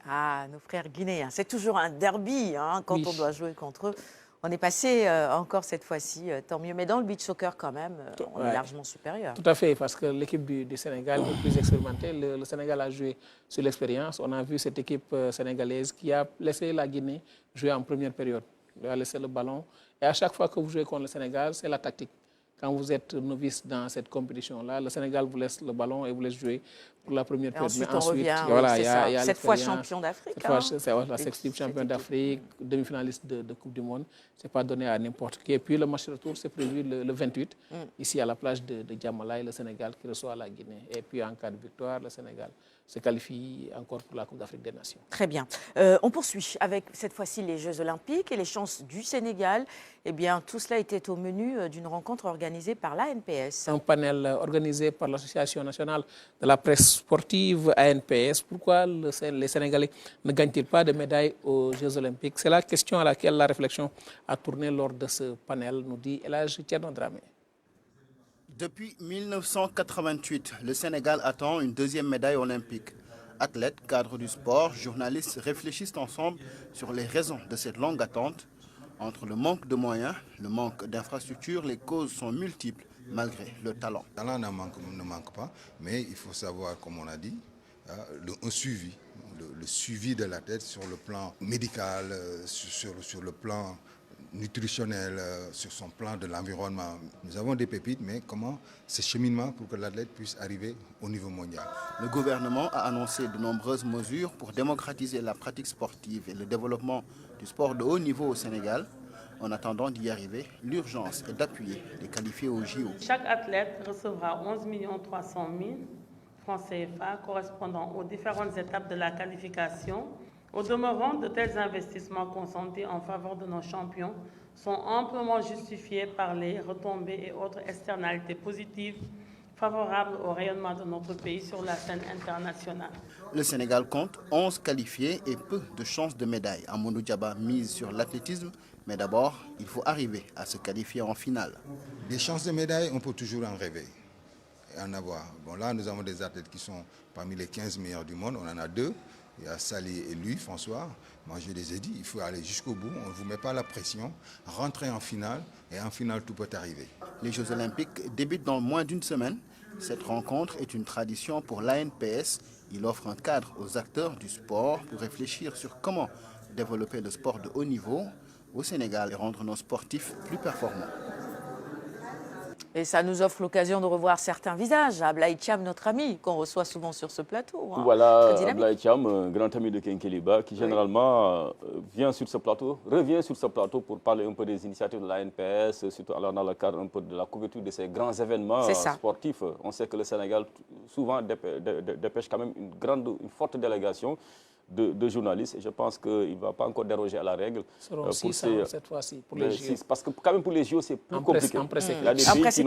Ah, nos frères guinéens, c'est toujours un derby quand on doit jouer contre eux. On est passé encore cette fois-ci, tant mieux. Mais dans le beach soccer, quand même, on est largement supérieur. Tout à fait, parce que l'équipe du Sénégal est plus expérimentée. Le Sénégal a joué sur l'expérience. On a vu cette équipe sénégalaise qui a laissé la Guinée jouer en première période. Elle a laissé le ballon. Et à chaque fois que vous jouez contre le Sénégal, c'est la tactique. Quand vous êtes novice dans cette compétition-là, le Sénégal vous laisse le ballon et vous laisse jouer pour la première période. Mais ensuite, on revient, voilà, il y a cette fois champion d'Afrique. Cette fois champion d'Afrique, demi-finaliste de Coupe du Monde. Ce n'est pas donné à n'importe qui. Et puis le match retour, c'est prévu le 28, ici à la plage de Djamalaï, le Sénégal qui reçoit la Guinée. Et puis en cas de victoire, le Sénégal se qualifie encore pour la Coupe d'Afrique des Nations. Très bien. On poursuit avec cette fois-ci les Jeux Olympiques et les chances du Sénégal. Eh bien, tout cela était au menu d'une rencontre organisée par l'ANPS. Un panel organisé par l'Association nationale de la presse sportive ANPS. Pourquoi les Sénégalais ne gagnent-ils pas de médailles aux Jeux Olympiques? C'est la question à laquelle la réflexion a tourné lors de ce panel, nous dit El Hadji Thierno Dramé. Depuis 1988, le Sénégal attend une deuxième médaille olympique. Athlètes, cadres du sport, journalistes réfléchissent ensemble sur les raisons de cette longue attente. Entre le manque de moyens, le manque d'infrastructures, les causes sont multiples malgré le talent. Le talent ne manque pas, mais il faut savoir, comme on a dit, un suivi. Le suivi de la tête sur le plan médical, sur le plan nutritionnel, sur son plan de l'environnement. Nous avons des pépites, mais comment ce cheminement pour que l'athlète puisse arriver au niveau mondial? Le gouvernement a annoncé de nombreuses mesures pour démocratiser la pratique sportive et le développement du sport de haut niveau au Sénégal. En attendant d'y arriver, l'urgence est d'appuyer les qualifiés au JO. Chaque athlète recevra 11 300 000 francs CFA correspondant aux différentes étapes de la qualification. Au demeurant, de tels investissements consentis en faveur de nos champions sont amplement justifiés par les retombées et autres externalités positives favorables au rayonnement de notre pays sur la scène internationale. Le Sénégal compte 11 qualifiés et peu de chances de médaille. Amadou Diaba mise sur l'athlétisme, mais d'abord, il faut arriver à se qualifier en finale. Des chances de médaille, on peut toujours en rêver et en avoir. Bon, là, nous avons des athlètes qui sont parmi les 15 meilleurs du monde. On en a deux. Il y a Sali et lui, François. Moi, je les ai dit, il faut aller jusqu'au bout. On ne vous met pas la pression. Rentrez en finale et en finale, tout peut arriver. Les Jeux Olympiques débutent dans moins d'une semaine. Cette rencontre est une tradition pour l'ANPS. Il offre un cadre aux acteurs du sport pour réfléchir sur comment développer le sport de haut niveau au Sénégal et rendre nos sportifs plus performants. Et ça nous offre l'occasion de revoir certains visages. Ablaye Thiam, notre ami, qu'on reçoit souvent sur ce plateau. Voilà, Ablaye Thiam, grand ami de Kenkeliba, qui généralement revient sur ce plateau pour parler un peu des initiatives de l'ANPS, surtout dans le cadre un peu de la couverture de ces grands événements sportifs. On sait que le Sénégal souvent dépêche quand même une forte délégation de journalistes, et je pense qu'il ne va pas encore déroger à la règle. Seront 600 cette fois-ci pour les JO. Parce que quand même pour les JO, c'est plus compliqué. Il y a des pays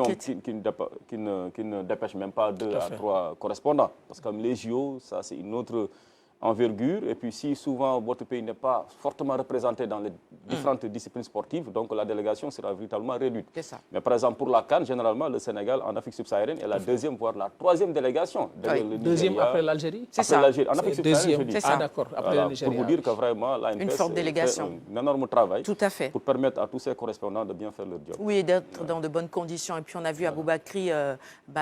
qui ne dépêchent même pas 2 à 3 correspondants. Parce que comme les JO, ça c'est une autre envergure. Et puis si souvent votre pays n'est pas fortement représenté dans les différentes disciplines sportives, donc la délégation sera véritablement réduite. Mais par exemple pour la CAN, généralement le Sénégal en Afrique subsaharienne est la deuxième, voire la troisième délégation. Deuxième après l'Algérie? C'est ça. En Afrique subsaharienne, je dis. Ah d'accord, après le Nigeria. Pour vous dire que vraiment l'ANPS fait un énorme travail. Tout à fait. Pour permettre à tous ces correspondants de bien faire leur job. Oui, et d'être dans de bonnes conditions. Et puis on a vu Aboubakry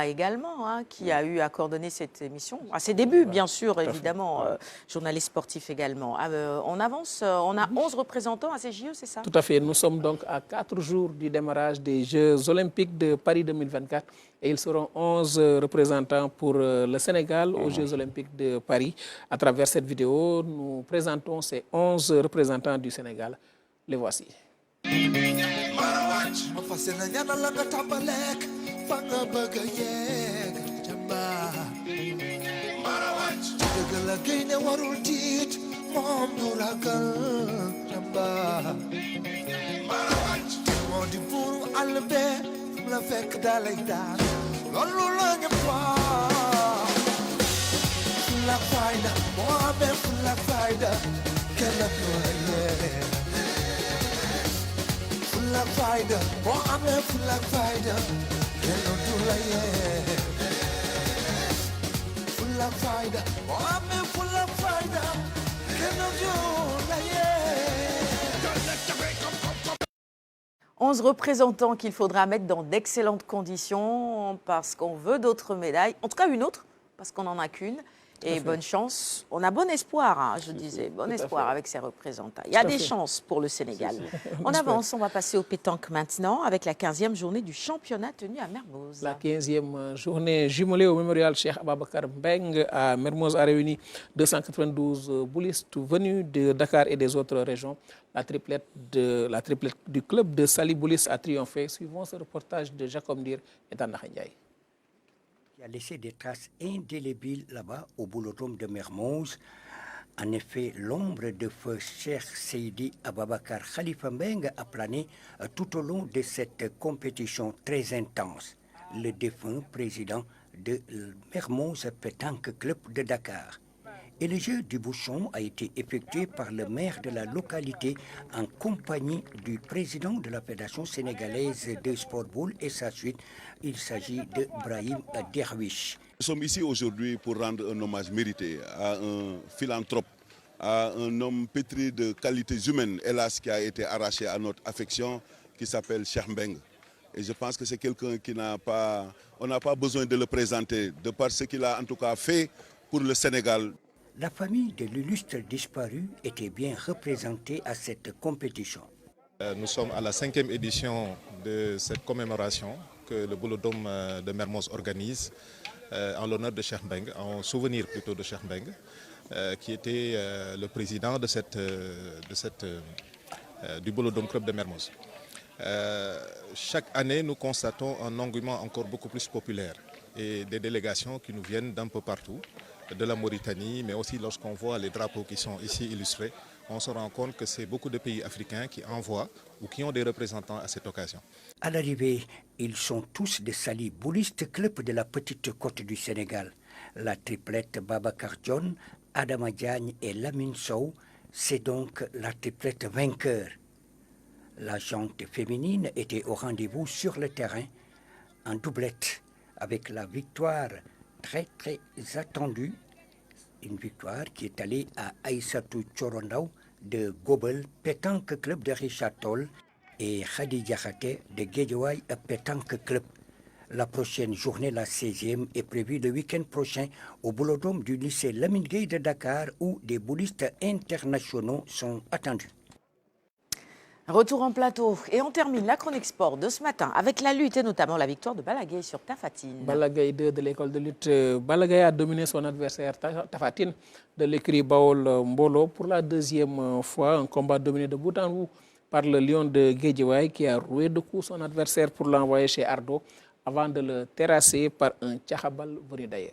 également, qui a eu à coordonner cette émission. À ses débuts, bien sûr, évidemment. Journaliste sportif également. On avance, on a 11 représentants à ces JO, c'est ça? Tout à fait. Nous sommes donc à 4 jours du démarrage des Jeux Olympiques de Paris 2024 et ils seront 11 représentants pour le Sénégal aux Jeux Olympiques de Paris. À travers cette vidéo, nous présentons ces 11 représentants du Sénégal. Les voici. la gaynde warul tiit moom du ragal jàmbaar moo di buuru àll bee la fekk dalay daan loolu la ñëpp wax fulla fayda moo amee fulla fayda kenn du la yee full of fighter, oh I'm a full of fighter, hello to la yeah. Full of fighter, oh I'm a full of fighter, hello to la yeah. 11 représentants qu'il faudra mettre dans d'excellentes conditions parce qu'on veut d'autres médailles, en tout cas une autre, parce qu'on n'en a qu'une. Et bonne chance. On a bon espoir, hein, je disais, bon espoir avec ces représentants. Il y a des chances pour le Sénégal. On avance, on va passer au pétanque maintenant avec la 15e journée du championnat tenu à Mermoz. La 15e journée jumelée au mémorial Cheikh Ababakar Mbeng à Mermoz a réuni 292 boulistes venus de Dakar et des autres régions. La triplette du club de Sali Boulis a triomphé. Suivons ce reportage de Jacob Ndir et Tanda Ndiaye. Qui a laissé des traces indélébiles là-bas au boulodrome de Mermoz. En effet, l'ombre de feu Cheikh Seydi Ababakar Khalifa Mbeng a plané tout au long de cette compétition très intense. Le défunt président de Mermoz Pétanque Club de Dakar. Et le jeu du bouchon a été effectué par le maire de la localité en compagnie du président de la Fédération sénégalaise de sport boule et sa suite. Il s'agit de Brahim Derwish. Nous sommes ici aujourd'hui pour rendre un hommage mérité à un philanthrope, à un homme pétri de qualités humaines, hélas, qui a été arraché à notre affection, qui s'appelle Cheikh Mbeng. Et je pense que c'est quelqu'un qui on n'a pas besoin de le présenter, de par ce qu'il a en tout cas fait pour le Sénégal. La famille de l'illustre disparu était bien représentée à cette compétition. Nous sommes à la 5e édition de cette commémoration que le Boulodrome de Mermoz organise en l'honneur de Cheikh Mbeng, en souvenir plutôt de Cheikh Mbeng, qui était le président du Boulodrome Club de Mermoz. Chaque année, nous constatons un engouement encore beaucoup plus populaire et des délégations qui nous viennent d'un peu partout, de la Mauritanie, mais aussi lorsqu'on voit les drapeaux qui sont ici illustrés, on se rend compte que c'est beaucoup de pays africains qui envoient ou qui ont des représentants à cette occasion. À l'arrivée, ils sont tous des Sali Boulistes, club de la petite côte du Sénégal. La triplette Babacar John, Adama Diagne et Lamine Sow, c'est donc la triplette vainqueur. La jante féminine était au rendez-vous sur le terrain en doublette avec la victoire très attendue, une victoire qui est allée à Aïssatou Tchorondao de Gobel, Pétanque Club de Richard Toll et Khadi Diakhaté de Guédiawaye Pétanque Club. La prochaine journée, la 16e, est prévue le week-end prochain au boulodrome du lycée Lamine Gueye de Dakar où des boulistes internationaux sont attendus. Retour en plateau et on termine la chronique sport de ce matin avec la lutte et notamment la victoire de Balagaye sur Tafatine. Balagaye 2 de l'école de lutte. Balagaye a dominé son adversaire Tafatine de l'écurie Baol Mbolo pour la deuxième fois. Un combat dominé de bout en bout par le lion de Guédiawaye qui a roué de coups son adversaire pour l'envoyer chez Ardo avant de le terrasser par un tchabal venu d'ailleurs.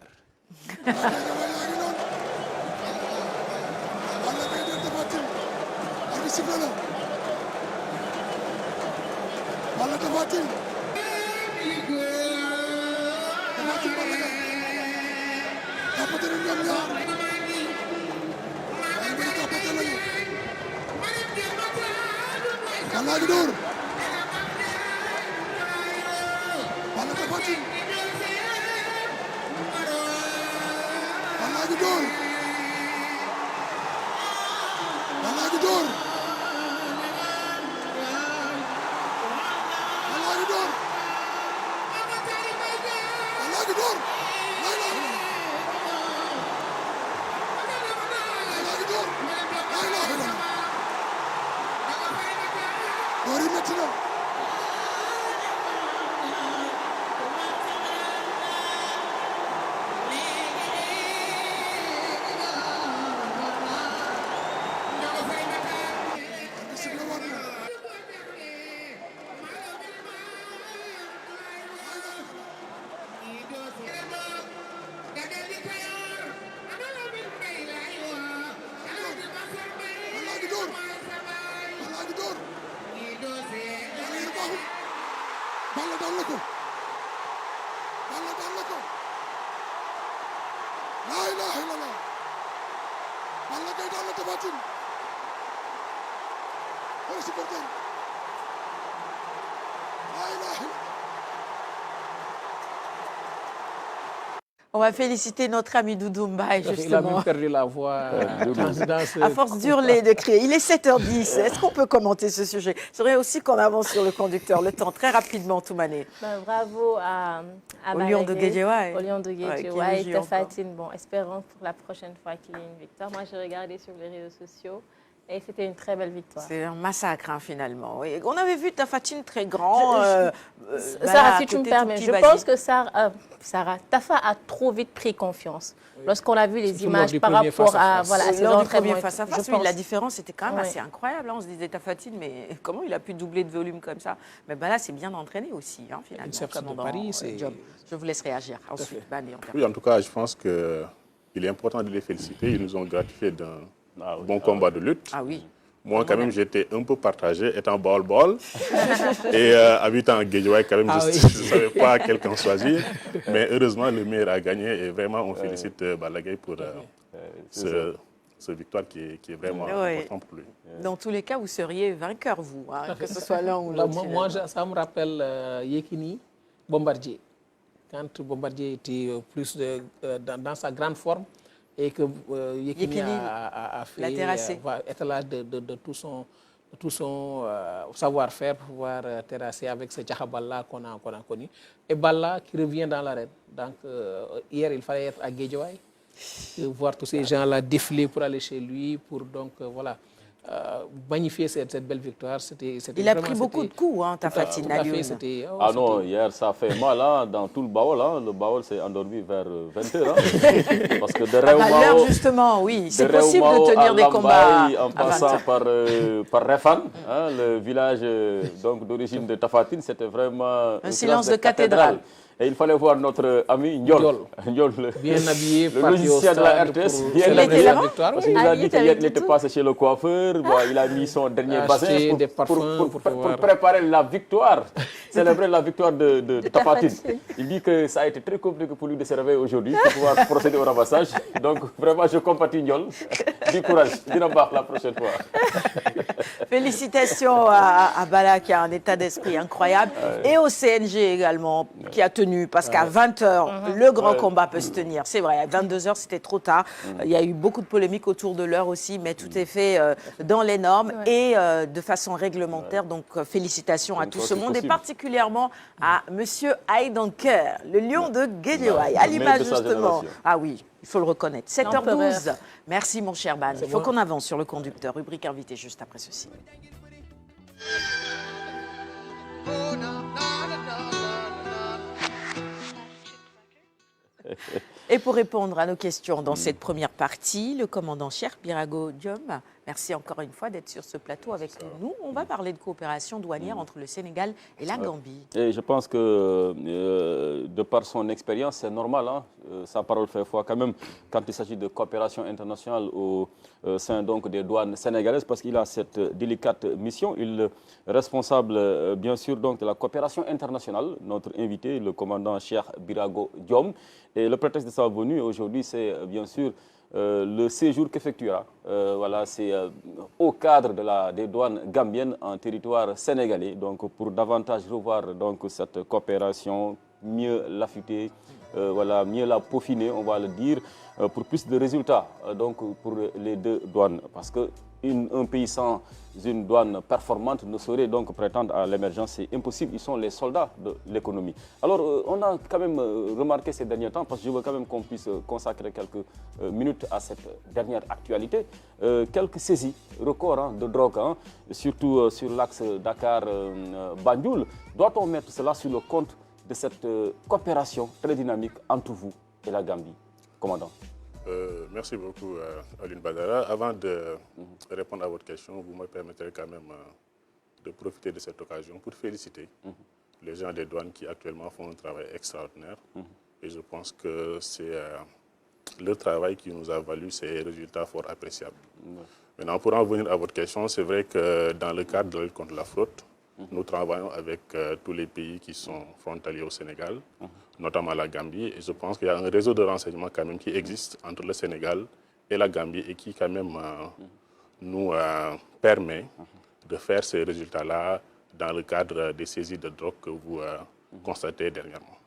Balla Tapha Tine tapate nañu ñoom ñaar waaye bay tapate nañu Balla gi door Balla Tapha Tine Balla gi door Balla gi door Balla daan na ko Balla daan na ko laa ilaaha illallah Balla Gaye daan na Tapha Tine wala supporter On va féliciter notre ami Doudou Mbaye, justement. Il a même perdu la voix à force d'hurler, de crier. Il est 7h10. Est-ce qu'on peut commenter ce sujet? C'est vrai aussi qu'on avance sur le conducteur. Le temps, très rapidement, Toumane. Bravo à au Lion de Guédiawaye. Au Lion de Guédiawaye. Tafatine, bon, espérons pour la prochaine fois qu'il y ait une victoire. Moi, j'ai regardé sur les réseaux sociaux. Et c'était une très belle victoire. C'est un massacre, hein, finalement. Oui. On avait vu Tafatine très grand. Sarah, si tu me permets, je pense que Sarah, Tafa a trop vite pris confiance. Oui. Lorsqu'on a vu les images par rapport à ses entraînements face à face, oui, la différence était quand même assez incroyable. Hein. On se disait Tafatine, mais comment il a pu doubler de volume comme ça? Mais là, c'est bien entraîné aussi, hein, finalement. Comme de Paris, job. Je vous laisse réagir. Ensuite, oui, en tout cas, je pense qu'il est important de les féliciter. Ils nous ont gratifié d'un bon combat de lutte. Ah oui. Moi, quand même, j'étais un peu partagé, étant ball. Et habitant à Guédiawaye, quand même, je ne savais pas quel camp choisir. Mais heureusement, le meilleur a gagné. Et vraiment, on félicite Balla Gaye pour ce victoire qui est vraiment important pour lui. Dans tous les cas, vous seriez vainqueur, vous, hein, que ce soit l'un ou l'autre. Moi, ça me rappelle Yekini, Bombardier. Quand Bombardier était plus dans sa grande forme, et que Yekini a fait étalage de tout son savoir-faire pour pouvoir terrasser avec ce Djakhaballa qu'on a connu. Et Balla qui revient dans l'arène. Donc hier, il fallait être à Guédiawaye, voir tous ces gens-là défiler pour aller chez lui, pour donc magnifier cette belle victoire. Il a pris beaucoup de coups, hein, Tafatine. Ah non, hier, ça fait mal hein, dans tout le Baol. Hein. Le Baol s'est endormi vers 20h. Hein. Parce que de l'heure, justement, oui. C'est possible de tenir des combats. En passant par Refan, hein, le village d'origine de Tafatine, c'était vraiment un silence de cathédrale. Et il fallait voir notre ami Ndiol. Bien habillé, le logicien de la RTS. Bien habillé. Parce qu'il a dit qu'il était passé chez le coiffeur. Il a mis son dernier bassin pour préparer la victoire, célébrer la victoire de Tafatine. Il dit que ça a été très compliqué pour lui de se réveiller aujourd'hui pour pouvoir procéder au ramassage. Donc vraiment, je compatis Ndiol. Du courage, Dinamba la prochaine fois. Félicitations à Balla qui a un état d'esprit incroyable et au CNG également qui a tenu parce qu'à 20h, le grand combat peut se tenir. C'est vrai, à 22h, c'était trop tard. Il y a eu beaucoup de polémiques autour de l'heure aussi, mais tout est fait dans les normes et de façon réglementaire. Donc, félicitations à tout ce monde et particulièrement à Monsieur Aïdanker, le lion de Guédiawaye, à l'image justement. Ah oui, il faut le reconnaître. 7h12. Merci mon cher Ban. Il faut qu'on avance sur le conducteur. Rubrique invité juste après ceci. Et pour répondre à nos questions dans cette première partie, le commandant Cheikh Birago Diom, merci encore une fois d'être sur ce plateau avec nous. On va parler de coopération douanière entre le Sénégal et la Gambie. Et je pense que de par son expérience, c'est normal. Hein, sa parole fait foi quand même quand il s'agit de coopération internationale au sein donc, des douanes sénégalaises parce qu'il a cette délicate mission. Il est responsable bien sûr donc, de la coopération internationale. Notre invité, le commandant Cheikh Birago Diom. Et le prétexte de sa venue aujourd'hui, c'est bien sûr le séjour qu'effectuera. C'est au cadre des douanes gambiennes en territoire sénégalais. Donc pour davantage revoir donc, cette coopération, mieux l'affûter, mieux la peaufiner, on va le dire, pour plus de résultats donc, pour les deux douanes. Parce que un pays sans une douane performante ne saurait donc prétendre à l'émergence. C'est impossible, ils sont les soldats de l'économie. Alors, on a quand même remarqué ces derniers temps, parce que je veux quand même qu'on puisse consacrer quelques minutes à cette dernière actualité, quelques saisies, records de drogue, surtout sur l'axe Dakar-Banjul. Doit-on mettre cela sur le compte de cette coopération très dynamique entre vous et la Gambie, commandant? Merci beaucoup, Aline Badara. Avant de répondre à votre question, vous me permettrez quand même de profiter de cette occasion pour féliciter les gens des douanes qui actuellement font un travail extraordinaire. Et je pense que c'est leur travail qui nous a valu ces résultats fort appréciables. Maintenant, pour en venir à votre question, c'est vrai que dans le cadre de la lutte contre la fraude, nous travaillons avec tous les pays qui sont frontaliers au Sénégal, notamment la Gambie. Et je pense qu'il y a un réseau de renseignement quand même qui existe entre le Sénégal et la Gambie et qui quand même nous permet de faire ces résultats-là dans le cadre des saisies de drogue que vous constatez dernièrement.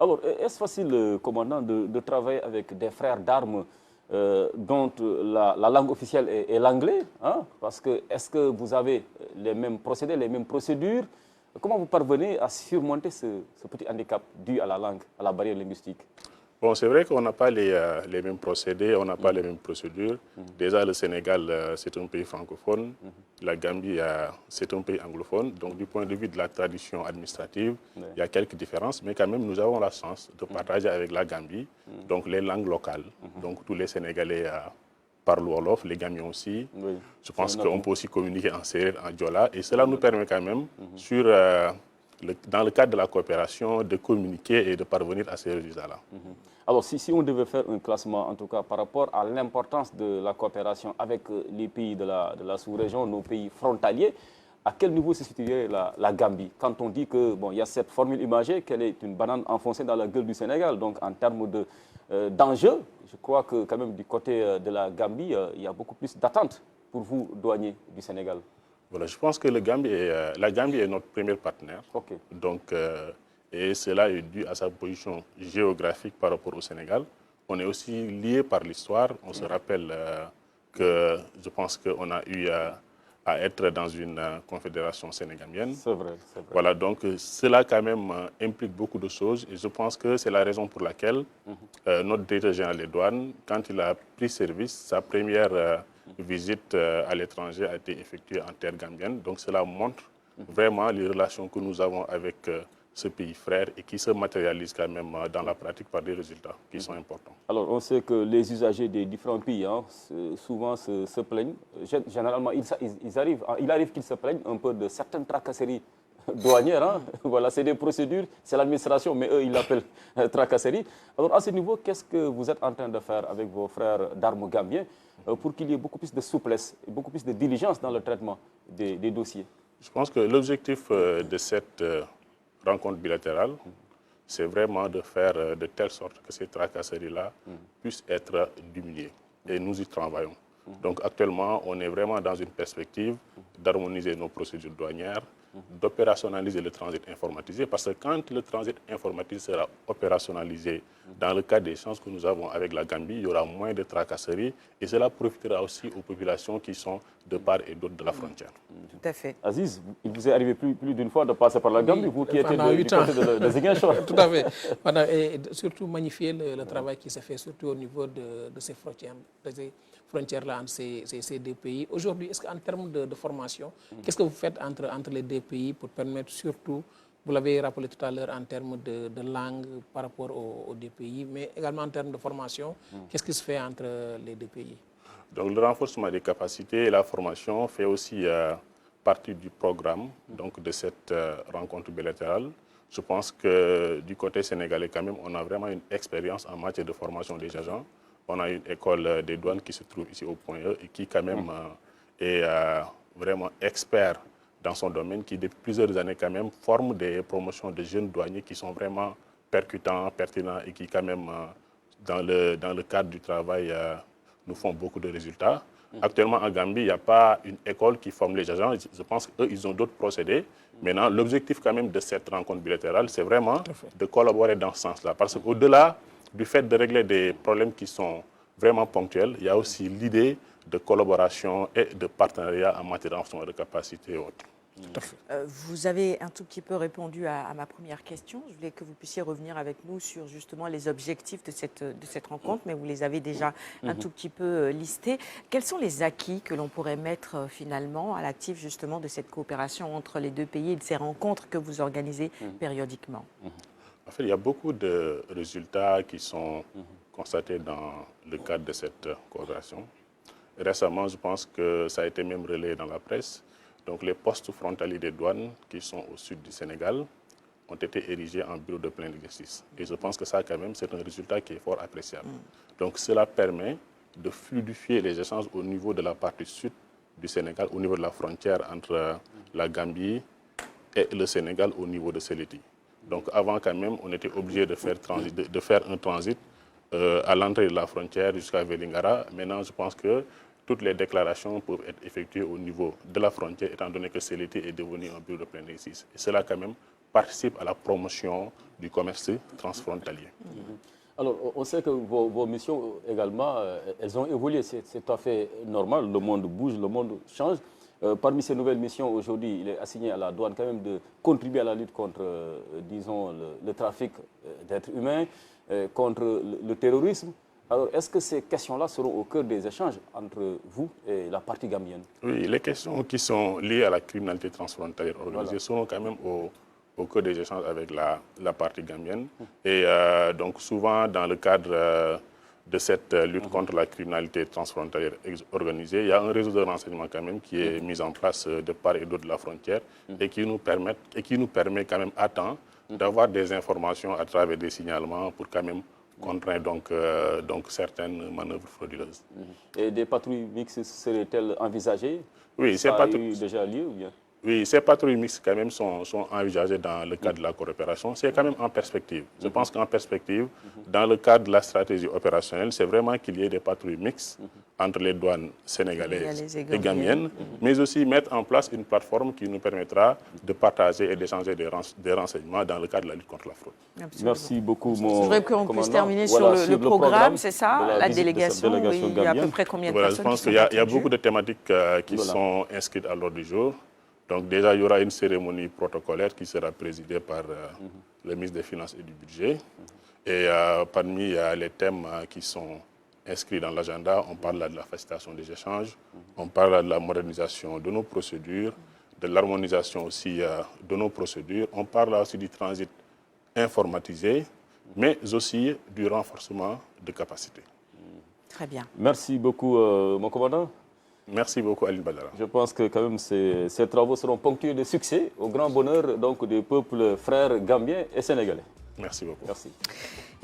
Alors, est-ce facile, commandant, de travailler avec des frères d'armes dont la langue officielle est l'anglais, hein? Parce que est-ce que vous avez les mêmes procédés, les mêmes procédures? Comment vous parvenez à surmonter ce petit handicap dû à la langue, à la barrière linguistique? Bon, c'est vrai qu'on n'a pas les mêmes procédés, on n'a pas les mêmes procédures. Déjà, le Sénégal, c'est un pays francophone. La Gambie, c'est un pays anglophone. Donc, du point de vue de la tradition administrative, il y a quelques différences. Mais quand même, nous avons la chance de partager avec la Gambie donc les langues locales. Donc, tous les Sénégalais parlent Wolof, les Gambiens aussi. Oui. Je pense qu'on peut aussi communiquer en Sérère, en Diola. Et cela nous permet quand même, dans le cadre de la coopération, de communiquer et de parvenir à ces résultats-là. Alors, si on devait faire un classement, en tout cas, par rapport à l'importance de la coopération avec les pays de la sous-région, nos pays frontaliers, à quel niveau se situerait la Gambie? Quand on dit que, bon, il y a cette formule imagée, qu'elle est une banane enfoncée dans la gueule du Sénégal, donc en termes d'enjeux, je crois que quand même du côté de la Gambie, il y a beaucoup plus d'attentes pour vous, douaniers du Sénégal. Voilà, je pense que la Gambie est notre premier partenaire. Okay. Donc, et cela est dû à sa position géographique par rapport au Sénégal. On est aussi lié par l'histoire. On se rappelle que je pense qu'on a eu à être dans une confédération sénégamienne. C'est vrai, c'est vrai. Voilà, donc cela quand même implique beaucoup de choses et je pense que c'est la raison pour laquelle notre directeur général des douanes, quand il a pris service, sa première visite à l'étranger a été effectuée en terre gambienne. Donc cela montre vraiment les relations que nous avons avec ce pays frère et qui se matérialise quand même dans la pratique par des résultats qui sont importants. Alors, on sait que les usagers des différents pays souvent se plaignent. Généralement, il arrive qu'ils se plaignent un peu de certaines tracasseries douanières. Hein. Voilà, c'est des procédures, c'est l'administration, mais eux, ils l'appellent tracasseries. Alors, à ce niveau, qu'est-ce que vous êtes en train de faire avec vos frères d'armes gambiens pour qu'il y ait beaucoup plus de souplesse et beaucoup plus de diligence dans le traitement des dossiers? Je pense que l'objectif de cette rencontre bilatérale, c'est vraiment de faire de telle sorte que ces tracasseries-là puissent être diminuées. Et nous y travaillons. Donc actuellement, on est vraiment dans une perspective d'harmoniser nos procédures douanières, d'opérationnaliser le transit informatisé, parce que quand le transit informatisé sera opérationnalisé dans le cadre des échanges que nous avons avec la Gambie, il y aura moins de tracasseries et cela profitera aussi aux populations qui sont de part et d'autre de la frontière. Tout à fait. Aziz, il vous est arrivé plus d'une fois de passer par la Gambie, vous qui étiez du côté de Ziguinchor. Tout à fait. Et surtout magnifier le travail qui se fait, surtout au niveau de ces frontières-là entre ces deux pays. Aujourd'hui, est-ce qu'en termes de formation, qu'est-ce que vous faites entre les deux pays pour permettre surtout, vous l'avez rappelé tout à l'heure, en termes de langue par rapport aux deux pays, mais également en termes de formation, qu'est-ce qui se fait entre les deux pays? Donc le renforcement des capacités et la formation fait aussi partie du programme donc, de cette rencontre bilatérale. Je pense que du côté sénégalais, quand même, on a vraiment une expérience en matière de formation des agents. On a une école des douanes qui se trouve ici au Point E et qui, quand même, est vraiment expert dans son domaine, qui depuis plusieurs années, quand même, forme des promotions de jeunes douaniers qui sont vraiment percutants, pertinents et qui, quand même, dans le cadre du travail, nous font beaucoup de résultats. Actuellement, en Gambie, il n'y a pas une école qui forme les agents. Je pense qu'eux, ils ont d'autres procédés. Maintenant, l'objectif quand même de cette rencontre bilatérale, c'est vraiment de collaborer dans ce sens-là. Parce qu'au-delà du fait de régler des problèmes qui sont vraiment ponctuels, il y a aussi l'idée de collaboration et de partenariat en matière d'enseignement de capacité et autres. Vous avez un tout petit peu répondu à ma première question. Je voulais que vous puissiez revenir avec nous sur justement les objectifs de cette rencontre, mais vous les avez déjà un tout petit peu listés. Quels sont les acquis que l'on pourrait mettre finalement à l'actif justement de cette coopération entre les deux pays et de ces rencontres que vous organisez périodiquement? En fait, il y a beaucoup de résultats qui sont constatés dans le cadre de cette coopération. Récemment, je pense que ça a été même relayé dans la presse. Donc, les postes frontaliers des douanes qui sont au sud du Sénégal ont été érigés en bureau de plein exercice. Et je pense que ça, quand même, c'est un résultat qui est fort appréciable. Donc, cela permet de fluidifier les échanges au niveau de la partie sud du Sénégal, au niveau de la frontière entre la Gambie et le Sénégal au niveau de Séléti. Donc, avant, quand même, on était obligé de faire un transit à l'entrée de la frontière jusqu'à Vélingara. Maintenant, je pense que toutes les déclarations peuvent être effectuées au niveau de la frontière, étant donné que Séléti est devenu un bureau de plein exercice. Et cela, quand même, participe à la promotion du commerce transfrontalier. Alors, on sait que vos missions également, elles ont évolué, c'est tout à fait normal, le monde bouge, le monde change. Parmi ces nouvelles missions, aujourd'hui, il est assigné à la douane quand même de contribuer à la lutte contre, disons, le trafic d'êtres humains, contre le terrorisme. Alors, est-ce que ces questions-là seront au cœur des échanges entre vous et la partie gambienne? Oui, les questions qui sont liées à la criminalité transfrontalière organisée seront quand même au cœur des échanges avec la partie gambienne. Et donc, souvent, dans le cadre de cette lutte contre la criminalité transfrontalière organisée, il y a un réseau de renseignement quand même qui est mis en place de part et d'autre de la frontière et qui nous permet quand même à temps d'avoir des informations à travers des signalements pour quand même contraindre donc certaines manœuvres frauduleuses. Et des patrouilles mixtes seraient-elles envisagées? Oui, ça a eu déjà lieu ou bien? Oui, ces patrouilles mixtes quand même sont envisagées dans le cadre de la coopération. C'est quand même en perspective. Je pense qu'en perspective, dans le cadre de la stratégie opérationnelle, c'est vraiment qu'il y ait des patrouilles mixtes entre les douanes sénégalaises et gambiennes, mais aussi mettre en place une plateforme qui nous permettra de partager et d'échanger des renseignements dans le cadre de la lutte contre la fraude. Absolument. Merci beaucoup, mon Je voudrais qu'on puisse terminer sur le programme, c'est ça, la délégation, oui, il y a à peu près combien de personnes? Je pense qu'il y a beaucoup de thématiques qui sont inscrites à l'ordre du jour. Donc déjà, il y aura une cérémonie protocolaire qui sera présidée par le ministre des Finances et du Budget. Et parmi les thèmes qui sont inscrits dans l'agenda, on parle là de la facilitation des échanges, on parle là de la modernisation de nos procédures, de l'harmonisation aussi de nos procédures, on parle là aussi du transit informatisé, mais aussi du renforcement de capacités. Très bien. Merci beaucoup, mon commandant. Merci beaucoup, Aline Badara. Je pense que quand même ces travaux seront ponctués de succès au grand bonheur donc, des peuples frères gambiens et sénégalais. Merci beaucoup. Merci.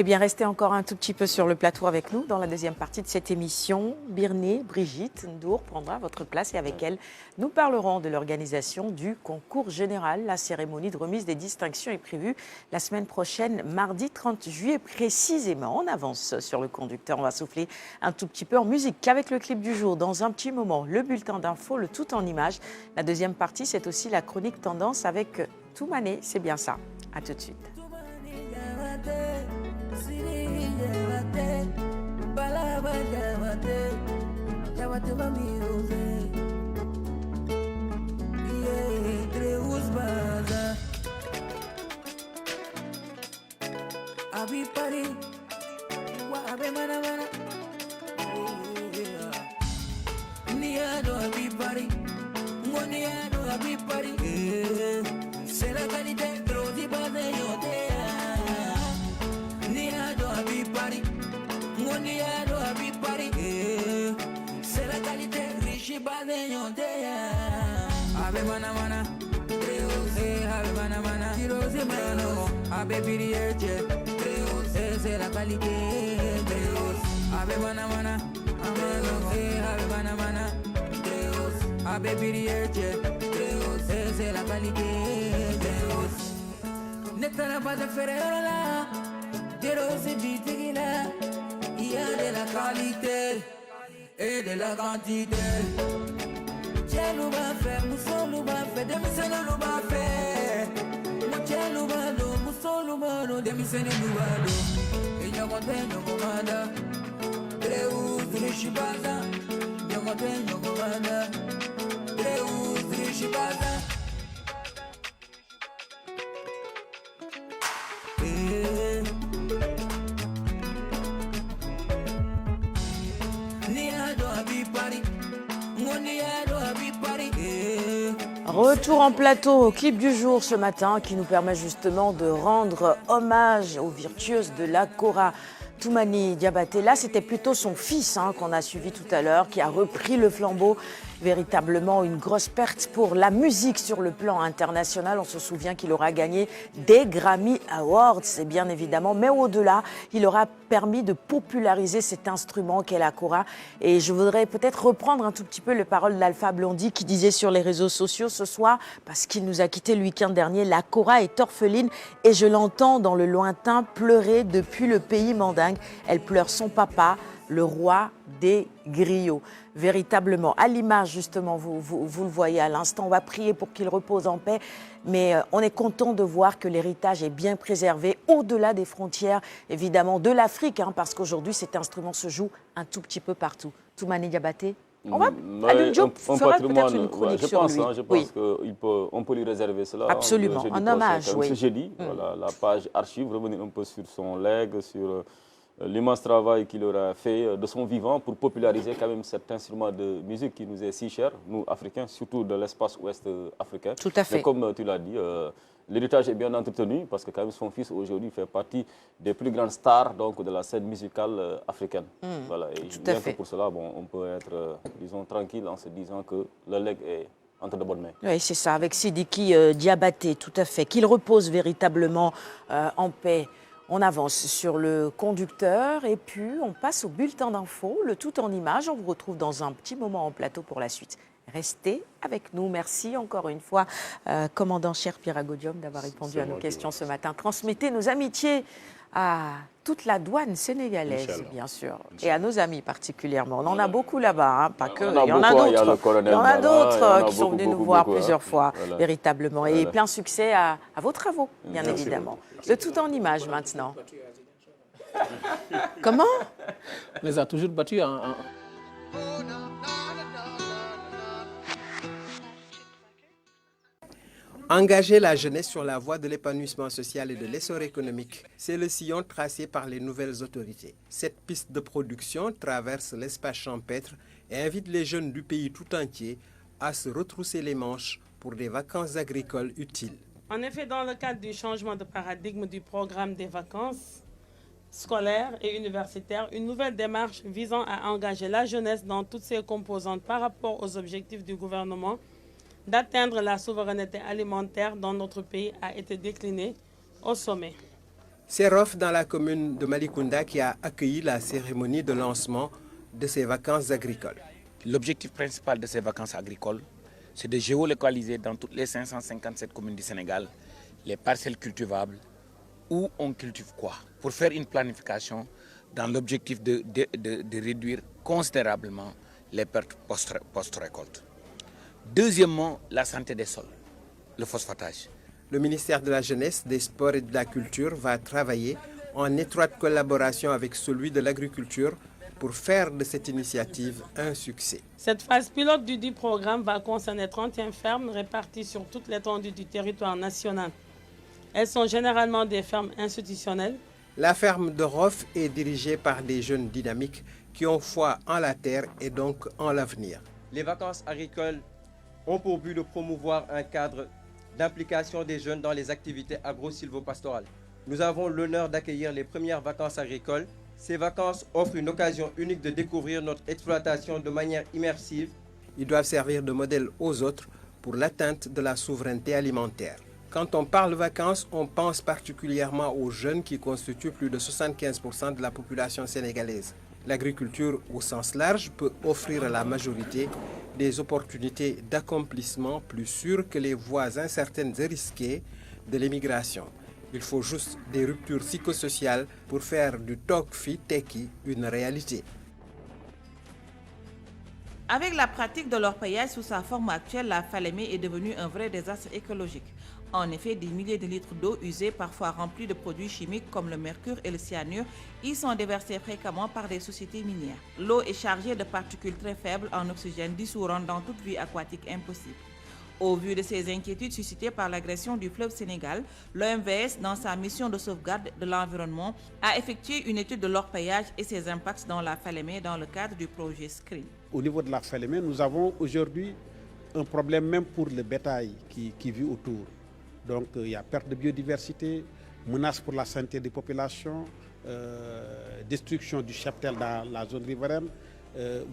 Eh bien, restez encore un tout petit peu sur le plateau avec nous dans la deuxième partie de cette émission. Birné, Brigitte Ndour prendra votre place et avec elle, nous parlerons de l'organisation du concours général. La cérémonie de remise des distinctions est prévue la semaine prochaine, mardi 30 juillet précisément. On avance sur le conducteur. On va souffler un tout petit peu en musique qu'avec le clip du jour. Dans un petit moment, le bulletin d'info, le tout en images. La deuxième partie, c'est aussi la chronique tendance avec Toumane. C'est bien ça. À tout de suite. C'est la qualité de c'est la qualité riche Abe mana mana Abe mana mana Abe pirieche c'est la qualité Abe mana mana Abe mana mana Abe pirieche c'est la qualité Netana pas de ferrer là Rose dit qu'il y a de la qualité et de la quantité. Tiens nous va faire, mousson nous va faire, demi-scène nous va faire. Tiens nous va l'eau, mousson nous va l'eau, demi-scène nous va l'eau. Et nous contents, nous commandons. Très riche baza, nous contents, nous commandons. Très riche baza. Retour en plateau au clip du jour ce matin qui nous permet justement de rendre hommage aux virtuoses de la Kora. Toumani Diabaté, là c'était plutôt son fils qu'on a suivi tout à l'heure qui a repris le flambeau. Véritablement une grosse perte pour la musique sur le plan international. On se souvient qu'il aura gagné des Grammy Awards, c'est bien évidemment. Mais au-delà, il aura permis de populariser cet instrument qu'est la kora. Et je voudrais peut-être reprendre un tout petit peu les paroles d'Alpha Blondy qui disait sur les réseaux sociaux ce soir, parce qu'il nous a quitté le week-end dernier, la kora est orpheline et je l'entends dans le lointain pleurer depuis le pays mandingue. Elle pleure son papa, le roi des griots. Véritablement, à l'image justement, vous le voyez à l'instant, on va prier pour qu'il repose en paix, mais on est content de voir que l'héritage est bien préservé au-delà des frontières, évidemment, de l'Afrique, hein, parce qu'aujourd'hui, cet instrument se joue un tout petit peu partout. Toumani Diabaté, Alioune Diop fera peut-être une chronique sur lui. Je pense qu'on peut lui réserver cela. Absolument, un hommage, oui. Ce jeudi, voilà, la page archive, revenir un peu sur son legs, sur l'immense travail qu'il aura fait de son vivant pour populariser quand même cet instrument de musique qui nous est si cher, nous Africains, surtout de l'espace ouest africain. Tout à fait. Mais comme tu l'as dit, l'héritage est bien entretenu parce que quand même son fils aujourd'hui fait partie des plus grandes stars donc, de la scène musicale africaine. Voilà. Et tout bien à fait. que pour cela, bon, on peut être, disons, tranquille en se disant que le legs est entre de bonnes mains. Oui, c'est ça, avec Sidiki Diabaté, tout à fait. Qu'il repose véritablement en paix. On avance sur le conducteur et puis on passe au bulletin d'info, le tout en images. On vous retrouve dans un petit moment en plateau pour la suite. Restez avec nous. Merci encore une fois, commandant cher Piragodium, d'avoir répondu à nos questions ce matin. Transmettez nos amitiés à toute la douane sénégalaise, bien sûr, et à nos amis particulièrement. On en a beaucoup là-bas, hein, pas que. Il y en a d'autres. Il y en a d'autres qui sont venus nous voir plusieurs fois, véritablement. Et plein succès à vos travaux, bien évidemment. Le tout en images maintenant. Comment? On les a toujours battus en... Engager la jeunesse sur la voie de l'épanouissement social et de l'essor économique, c'est le sillon tracé par les nouvelles autorités. Cette piste de production traverse l'espace champêtre et invite les jeunes du pays tout entier à se retrousser les manches pour des vacances agricoles utiles. En effet, dans le cadre du changement de paradigme du programme des vacances scolaires et universitaires, une nouvelle démarche visant à engager la jeunesse dans toutes ses composantes par rapport aux objectifs du gouvernement d'atteindre la souveraineté alimentaire dans notre pays a été déclinée au sommet. C'est Rof dans la commune de Malicounda qui a accueilli la cérémonie de lancement de ces vacances agricoles. L'objectif principal de ces vacances agricoles, c'est de géolocaliser dans toutes les 557 communes du Sénégal les parcelles cultivables où on cultive quoi, pour faire une planification dans l'objectif de réduire considérablement les pertes post-récolte. Deuxièmement, la santé des sols, le phosphatage. Le ministère de la Jeunesse, des Sports et de la Culture va travailler en étroite collaboration avec celui de l'agriculture pour faire de cette initiative un succès. Cette phase pilote du dit programme va concerner 31 fermes réparties sur toute l'étendue du territoire national. Elles sont généralement des fermes institutionnelles. La ferme de Rof est dirigée par des jeunes dynamiques qui ont foi en la terre et donc en l'avenir. Les vacances agricoles ont pour but de promouvoir un cadre d'implication des jeunes dans les activités agro-silvopastorales. Nous avons l'honneur d'accueillir les premières vacances agricoles. Ces vacances offrent une occasion unique de découvrir notre exploitation de manière immersive. Ils doivent servir de modèle aux autres pour l'atteinte de la souveraineté alimentaire. Quand on parle vacances, on pense particulièrement aux jeunes qui constituent plus de 75% de la population sénégalaise. L'agriculture au sens large peut offrir à la majorité des opportunités d'accomplissement plus sûres que les voies incertaines et risquées de l'émigration. Il faut juste des ruptures psychosociales pour faire du Tok-Fi Teki une réalité. Avec la pratique de l'orpaillage sous sa forme actuelle, la Falémé est devenue un vrai désastre écologique. En effet, des milliers de litres d'eau usée, parfois remplis de produits chimiques comme le mercure et le cyanure, y sont déversés fréquemment par des sociétés minières. L'eau est chargée de particules très faibles en oxygène dissous rendant toute vie aquatique impossible. Au vu de ces inquiétudes suscitées par l'agression du fleuve Sénégal, l'OMVS, dans sa mission de sauvegarde de l'environnement, a effectué une étude de l'orpaillage et ses impacts dans la Falémé dans le cadre du projet SCREEN. Au niveau de la Falémé, nous avons aujourd'hui un problème même pour le bétail qui vit autour. Donc il y a perte de biodiversité, menace pour la santé des populations, destruction du cheptel dans la zone riveraine,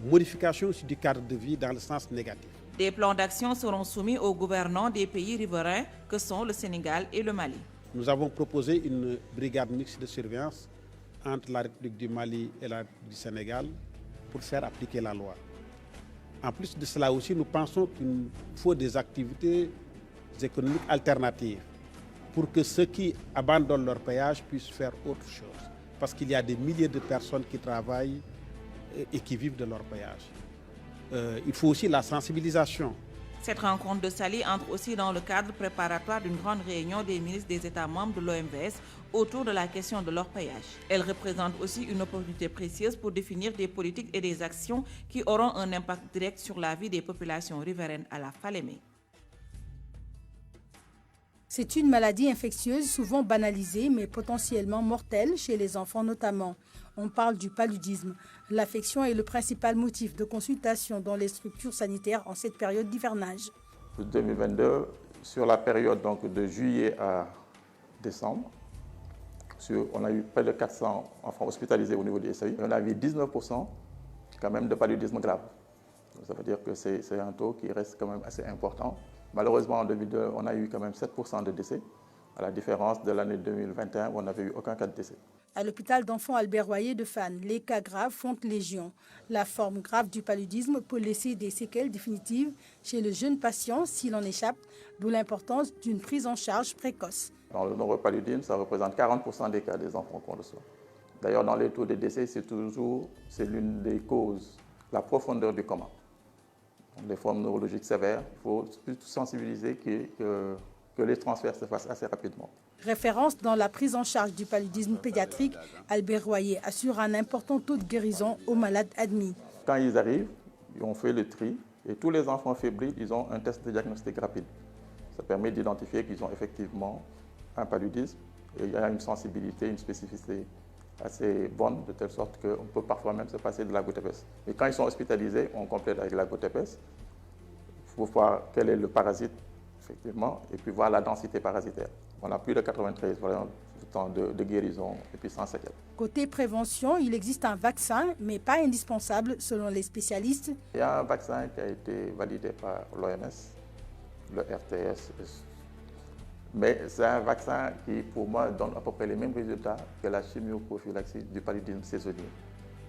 modification aussi du cadre de vie dans le sens négatif. Des plans d'action seront soumis aux gouvernants des pays riverains que sont le Sénégal et le Mali. Nous avons proposé une brigade mixte de surveillance entre la République du Mali et la République du Sénégal pour faire appliquer la loi. En plus de cela aussi, nous pensons qu'il faut des activités économiques alternatives pour que ceux qui abandonnent leur péage puissent faire autre chose. Parce qu'il y a des milliers de personnes qui travaillent et qui vivent de l'orpaillage. Il faut aussi la sensibilisation. Cette rencontre de Saly entre aussi dans le cadre préparatoire d'une grande réunion des ministres des États membres de l'OMVS autour de la question de l'orpaillage. Elle représente aussi une opportunité précieuse pour définir des politiques et des actions qui auront un impact direct sur la vie des populations riveraines à la Falémé. C'est une maladie infectieuse souvent banalisée mais potentiellement mortelle chez les enfants notamment. On parle du paludisme. L'affection est le principal motif de consultation dans les structures sanitaires en cette période d'hivernage. Pour 2022, sur la période donc, de juillet à décembre, on a eu près de 400 enfants hospitalisés au niveau des SAI. On a vu 19% quand même de paludisme grave. Ça veut dire que c'est un taux qui reste quand même assez important. Malheureusement, en 2002, on a eu quand même 7% de décès, à la différence de l'année 2021 où on n'avait eu aucun cas de décès. À l'hôpital d'enfants Albert Royer de Fannes, les cas graves font légion. La forme grave du paludisme peut laisser des séquelles définitives chez le jeune patient s'il en échappe, d'où l'importance d'une prise en charge précoce. Dans le neuropaludisme, ça représente 40% des cas des enfants qu'on reçoit. D'ailleurs, dans les taux de décès, c'est l'une des causes, la profondeur du coma. Les formes neurologiques sévères, il faut sensibiliser que les transferts se fassent assez rapidement. Référence dans la prise en charge du paludisme pédiatrique, Albert Royer assure un important taux de guérison aux malades admis. Quand ils arrivent, on fait le tri et tous les enfants fébriles, ils ont un test de diagnostic rapide. Ça permet d'identifier qu'ils ont effectivement un paludisme et il y a une sensibilité, une spécificité assez bonne, de telle sorte qu'on peut parfois même se passer de la goutte épaisse. Et quand ils sont hospitalisés, on complète avec la goutte épaisse. Il faut voir quel est le parasite, effectivement, et puis voir la densité parasitaire. On a plus de 93 temps de guérison et puis sans séquelles. Côté prévention, il existe un vaccin, mais pas indispensable selon les spécialistes. Il y a un vaccin qui a été validé par l'OMS, le RTS. Mais c'est un vaccin qui, pour moi, donne à peu près les mêmes résultats que la chimioprophylaxie du paludisme saisonnier.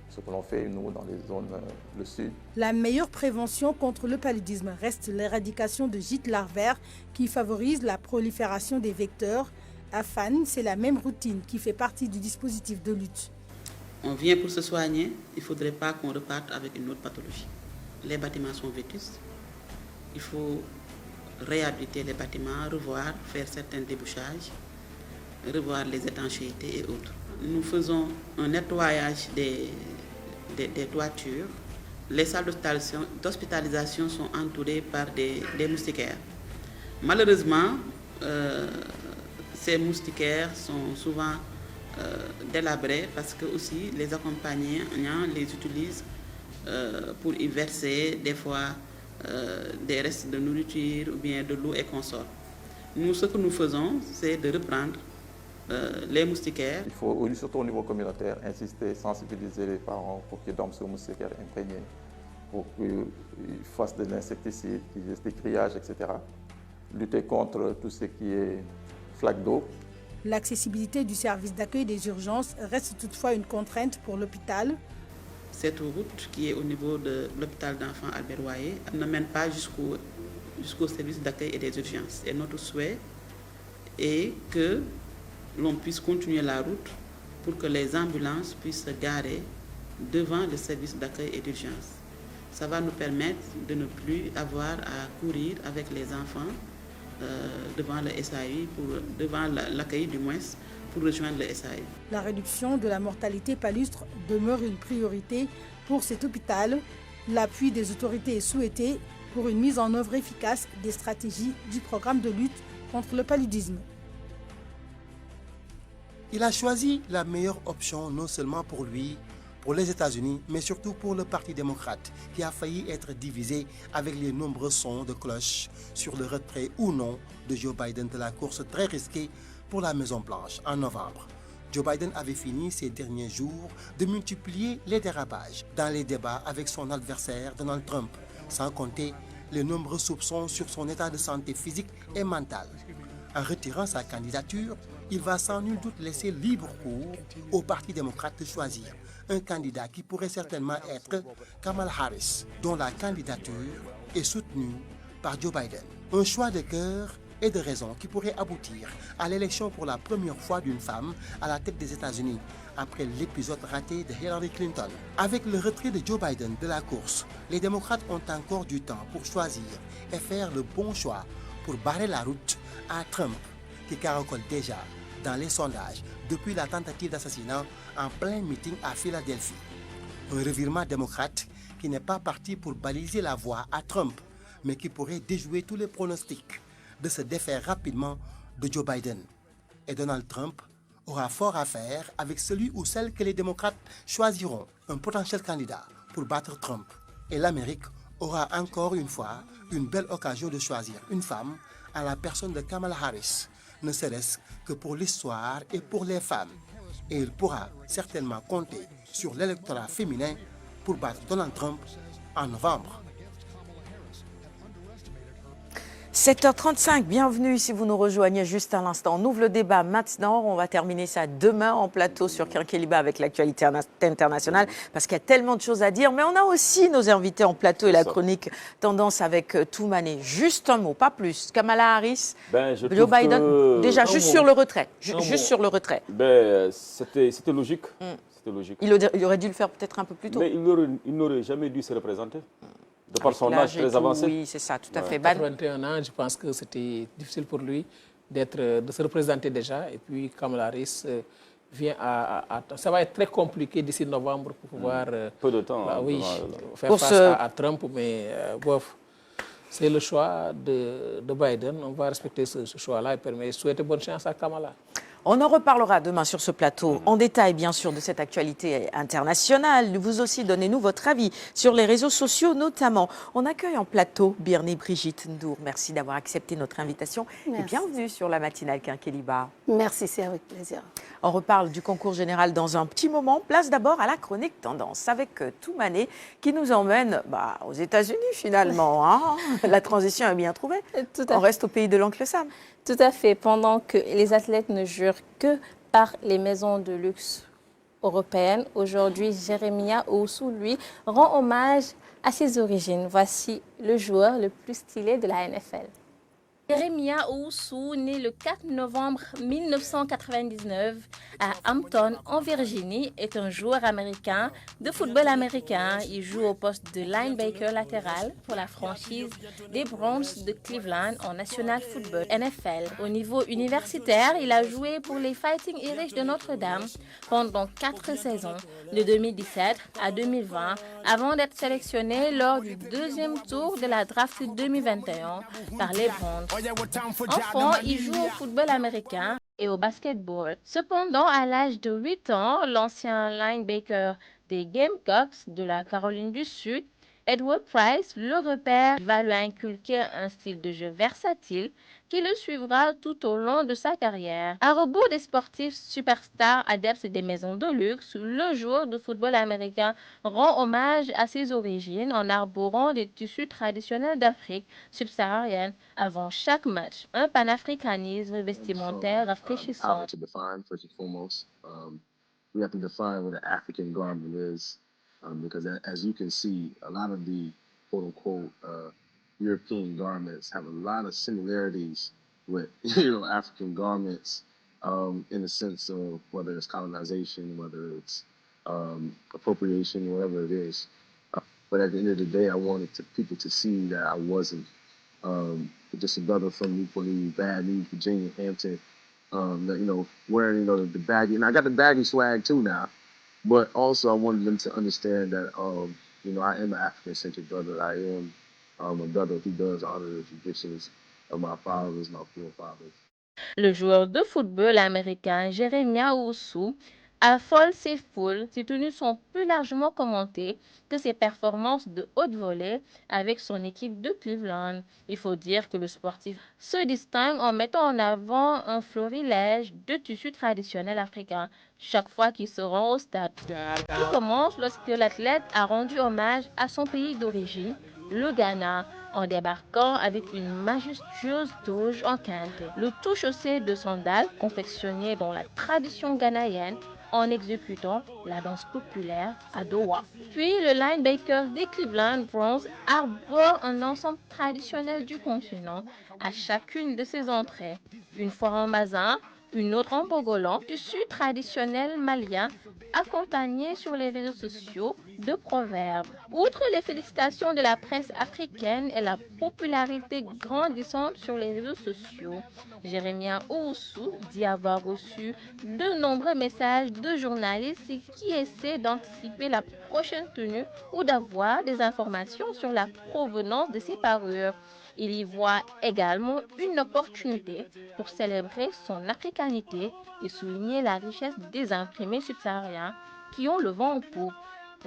Ce que l'on fait, nous, dans les zones, le sud. La meilleure prévention contre le paludisme reste l'éradication de gîtes larvaires qui favorisent la prolifération des vecteurs. À Fannes, c'est la même routine qui fait partie du dispositif de lutte. On vient pour se soigner, il ne faudrait pas qu'on reparte avec une autre pathologie. Les bâtiments sont vétustes, il faut réhabiliter les bâtiments, revoir, faire certains débouchages, revoir les étanchéités et autres. Nous faisons un nettoyage des toitures. Les salles d'hospitalisation sont entourées par des moustiquaires. Malheureusement, ces moustiquaires sont souvent délabrés parce que aussi les accompagnants les utilisent pour y verser des fois des restes de nourriture ou bien de l'eau et consorts. Nous, ce que nous faisons, c'est de reprendre les moustiquaires. Il faut, surtout au niveau communautaire, insister, sensibiliser les parents pour qu'ils dorment sur moustiquaires imprégnés, pour qu'ils fassent de l'insecticide, qu'ils fassent des grillages, etc. Lutter contre tout ce qui est flaque d'eau. L'accessibilité du service d'accueil des urgences reste toutefois une contrainte pour l'hôpital. Cette route qui est au niveau de l'hôpital d'enfants Albert Royer ne mène pas jusqu'au service d'accueil et des urgences. Et notre souhait est que l'on puisse continuer la route pour que les ambulances puissent se garer devant le service d'accueil et d'urgence. Ça va nous permettre de ne plus avoir à courir avec les enfants devant le SAI, devant l'accueil du moins, pour rejoindre le SAI. La réduction de la mortalité palustre demeure une priorité pour cet hôpital. L'appui des autorités est souhaité pour une mise en œuvre efficace des stratégies du programme de lutte contre le paludisme. Il a choisi la meilleure option non seulement pour lui, pour les États-Unis, mais surtout pour le Parti démocrate, qui a failli être divisé avec les nombreux sons de cloche sur le retrait ou non de Joe Biden de la course très risquée pour la Maison-Blanche en novembre. Joe Biden avait fini ces derniers jours de multiplier les dérapages dans les débats avec son adversaire Donald Trump, sans compter les nombreux soupçons sur son état de santé physique et mental. En retirant sa candidature, il va sans nul doute laisser libre cours au Parti démocrate de choisir un candidat qui pourrait certainement être Kamala Harris, dont la candidature est soutenue par Joe Biden. Un choix de cœur et de raisons qui pourraient aboutir à l'élection pour la première fois d'une femme à la tête des États-Unis, après l'épisode raté de Hillary Clinton. Avec le retrait de Joe Biden de la course, les démocrates ont encore du temps pour choisir et faire le bon choix pour barrer la route à Trump, qui caracole déjà dans les sondages depuis la tentative d'assassinat en plein meeting à Philadelphie. Un revirement démocrate qui n'est pas parti pour baliser la voie à Trump, mais qui pourrait déjouer tous les pronostics de se défaire rapidement de Joe Biden. Et Donald Trump aura fort à faire avec celui ou celle que les démocrates choisiront, un potentiel candidat pour battre Trump. Et l'Amérique aura encore une fois une belle occasion de choisir une femme à la personne de Kamala Harris, ne serait-ce que pour l'histoire et pour les femmes. Et il pourra certainement compter sur l'électorat féminin pour battre Donald Trump en novembre. 7h35, bienvenue si vous nous rejoignez juste à l'instant. On ouvre le débat maintenant, on va terminer ça demain en plateau sur Quinqueliba avec l'actualité internationale parce qu'il y a tellement de choses à dire. Mais on a aussi nos invités en plateau et la chronique Tendance avec Toumani. Juste un mot, pas plus. Kamala Harris, Joe Biden, déjà juste sur le retrait. Juste sur le retrait. C'était logique. C'était logique. Il aurait dû le faire peut-être un peu plus tôt. Mais il n'aurait jamais dû se représenter. De par son âge très avancé. Oui, c'est ça, tout à fait. 81 ans, je pense que c'était difficile pour lui de se représenter déjà. Et puis Kamala Harris vient à ça va être très compliqué d'ici novembre pour pouvoir peu de temps, faire face à Trump. Mais c'est le choix de Biden. On va respecter ce choix-là et souhaiter bonne chance à Kamala. On en reparlera demain sur ce plateau, en détail bien sûr de cette actualité internationale. Vous aussi, donnez-nous votre avis sur les réseaux sociaux notamment. On accueille en plateau Birnie Brigitte Ndour. Merci d'avoir accepté notre invitation. Merci. Et bienvenue sur la matinale Quinqueliba. Merci, c'est avec plaisir. On reparle du concours général dans un petit moment. Place d'abord à la chronique Tendance avec Toumani qui nous emmène aux États-Unis finalement. Hein. La transition est bien trouvée. On reste au pays de l'oncle Sam. Tout à fait. Pendant que les athlètes ne jurent que par les maisons de luxe européennes, aujourd'hui, Jeremiah Owusu, lui, rend hommage à ses origines. Voici le joueur le plus stylé de la NFL. Jeremiah Owusu, né le 4 novembre 1999 à Hampton, en Virginie, est un joueur américain de football américain. Il joue au poste de linebacker latéral pour la franchise des Browns de Cleveland en National Football NFL. Au niveau universitaire, il a joué pour les Fighting Irish de Notre-Dame pendant 4 saisons, de 2017 à 2020, avant d'être sélectionné lors du deuxième tour de la draft 2021 par les Browns. Enfant, il joue au football américain et au basketball. Cependant, à l'âge de 8 ans, l'ancien linebacker des Gamecocks de la Caroline du Sud, Edward Price, le repère, va lui inculquer un style de jeu versatile qui le suivra tout au long de sa carrière. À rebours des sportifs superstars adeptes des maisons de luxe, le joueur de football américain rend hommage à ses origines en arborant des tissus traditionnels d'Afrique subsaharienne avant chaque match. Un panafricanisme vestimentaire rafraîchissant. We have to define what an African garment is. Because as you can see, a lot of the quote-unquote European garments have a lot of similarities with African garments in the sense of whether it's colonization, whether it's appropriation, whatever it is. But at the end of the day, I wanted people to see that I wasn't just a brother from Newport News, Bad News, Virginia, Hampton, wearing the baggy. And I got the baggy swag too now. But also, I wanted them to understand that, I am an African-centered brother. I am a brother who does honor the traditions of my fathers, my forefathers. Le joueur de football américain Jeremiah Owusu affole ses foules. Ses tenues sont plus largement commentées que ses performances de haute volée avec son équipe de Cleveland. Il faut dire que le sportif se distingue en mettant en avant un florilège de tissus traditionnels africains chaque fois qu'il se rend au stade. Il commence lorsque l'athlète a rendu hommage à son pays d'origine, le Ghana, en débarquant avec une majestueuse toge en quinte. Le tout chaussé de sandales confectionné dans la tradition ghanéenne en exécutant la danse populaire à Doha. Puis le linebacker des Cleveland Browns arbore un ensemble traditionnel du continent à chacune de ses entrées. Une fois en mazin, une autre en bogolan, tissu traditionnel malien, accompagné sur les réseaux sociaux de proverbes. Outre les félicitations de la presse africaine et la popularité grandissante sur les réseaux sociaux, Jérémia Owusu dit avoir reçu de nombreux messages de journalistes qui essaient d'anticiper la prochaine tenue ou d'avoir des informations sur la provenance de ses parures. Il y voit également une opportunité pour célébrer son africanité et souligner la richesse des imprimés subsahariens qui ont le vent en poupe.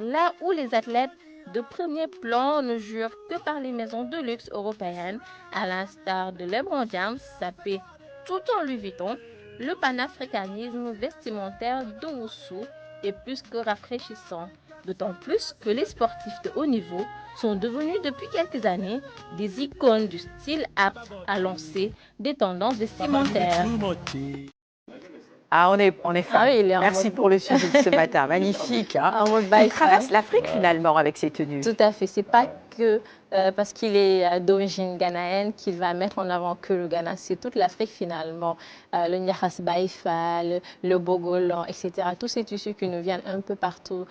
Là où les athlètes de premier plan ne jurent que par les maisons de luxe européennes, à l'instar de LeBron James, sapé tout en Louis Vuitton, le panafricanisme vestimentaire d'Owusu est plus que rafraîchissant. D'autant plus que les sportifs de haut niveau sont devenus depuis quelques années des icônes du style apte à lancer des tendances vestimentaires. Ah, on est fan. Ah oui, il est Merci pour le sujet de ce matin. Magnifique. Hein. Il traverse l'Afrique finalement avec ses tenues. Tout à fait. C'est pas que parce qu'il est d'origine ghanéenne qu'il va mettre en avant que le Ghana. C'est toute l'Afrique finalement. Le Niakhas Baïfa, le Bogolan, etc. Tous ces tissus qui nous viennent un peu partout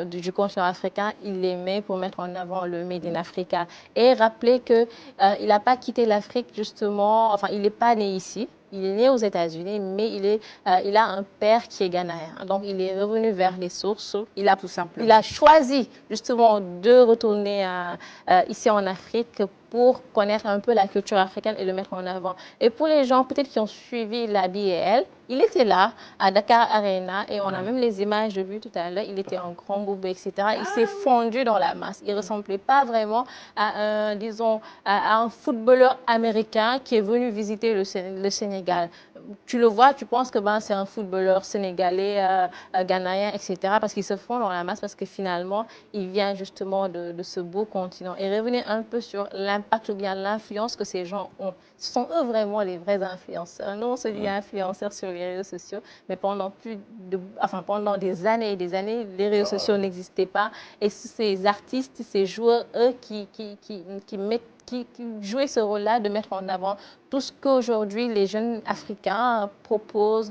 du continent africain, il les met pour mettre en avant le Made in Africa. Et rappeler qu'il n'a pas quitté l'Afrique justement, enfin il n'est pas né ici. Il est né aux États-Unis, mais il a un père qui est ghanéen. Donc, il est revenu vers les sources. Il a choisi justement de retourner ici en Afrique pour connaître un peu la culture africaine et le mettre en avant. Et pour les gens peut-être qui ont suivi la BAL, il était là à Dakar Arena et on a même les images de lui tout à l'heure. Il était en grand boubé, etc. Il s'est fondu dans la masse. Il ne ressemblait pas vraiment à un footballeur américain qui est venu visiter le Sénégal. Tu le vois, tu penses que c'est un footballeur sénégalais, ghanéen, etc. Parce qu'il se fond dans la masse, parce que finalement, il vient justement de ce beau continent. Et revenir un peu sur l'impact ou bien l'influence que ces gens ont. Ce sont eux vraiment les vrais influenceurs. Nous, on se dit influenceurs sur les réseaux sociaux, mais pendant des années et des années, les réseaux sociaux n'existaient pas. Et ces artistes, ces joueurs, eux, qui jouaient ce rôle-là de mettre en avant tout ce qu'aujourd'hui les jeunes Africains proposent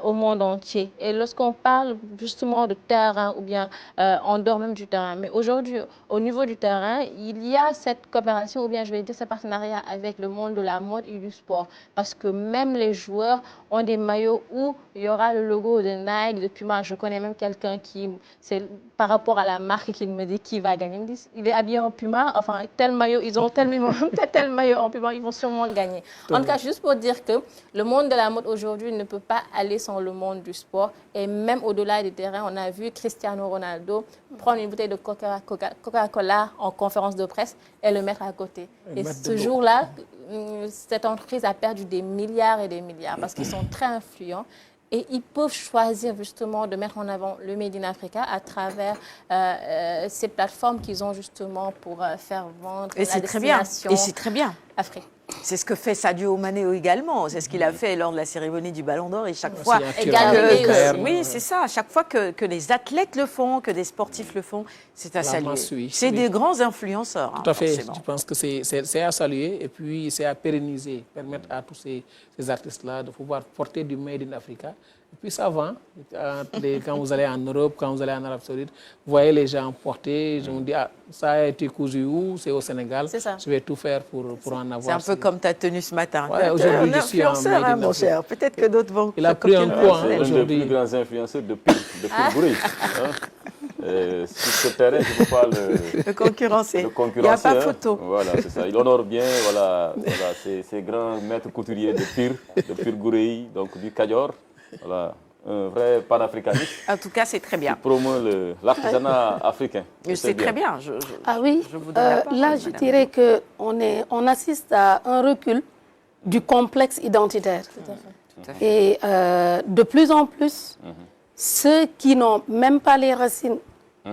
au monde entier. Et lorsqu'on parle justement de terrain ou bien en dehors même du terrain, mais aujourd'hui, au niveau du terrain, il y a cette coopération ou bien je vais dire ce partenariat avec le monde de la mode et du sport. Parce que même les joueurs ont des maillots où il y aura le logo de Nike, de Puma. Je connais même quelqu'un qui, c'est par rapport à la marque qui me dit qui va gagner. Il me dit, il est habillé en Puma, enfin tel maillot, ils ont tel maillot en Puma, ils vont sûrement gagner. En tout cas, juste pour dire que le monde de la mode aujourd'hui ne peut pas aller sans le monde du sport. Et même au-delà des terrains, on a vu Cristiano Ronaldo prendre une bouteille de Coca-Cola en conférence de presse et le mettre à côté. Et ce jour-là, cette entreprise a perdu des milliards et des milliards parce qu'ils sont très influents. Et ils peuvent choisir justement de mettre en avant le Made in Africa à travers ces plateformes qu'ils ont justement pour faire vendre la destination. Et c'est très bien. Afrique. C'est ce que fait Sadio Mané également. C'est ce qu'il a fait lors de la cérémonie du Ballon d'Or. Et chaque fois, oui, c'est ça. Chaque fois que les athlètes le font, que des sportifs le font, c'est à saluer. C'est des grands influenceurs. Tout à fait. Je pense que c'est à saluer et puis c'est à pérenniser, permettre à tous ces artistes-là de pouvoir porter du Made in Africa. Et puis ça va. Quand vous allez en Europe, quand vous allez en Arabie Saoudite, vous voyez les gens porter. Je me dis, ça a été cousu où? C'est au Sénégal. Je vais tout faire pour en avoir. C'est un peu comme ta tenue ce matin. Ouais, aujourd'hui, je suis en Made in mon cher. Peut-être que d'autres vont. Il a pris un poids aujourd'hui. Un des plus grands influenceurs de Pire Goury. Sur ce terrain, je ne peux pas le concurrencer. Il n'y a pas photo. Voilà, c'est ça. Il honore bien ces grands maîtres couturiers de Pire Goury, donc du Kadior. Voilà, un vrai panafricaniste. En tout cas, c'est très bien. Qui promeut l'artisanat africain. C'est très bien. Là, je dirais qu'on assiste à un recul du complexe identitaire. Tout à fait. Et de plus en plus, ceux qui n'ont même pas les racines,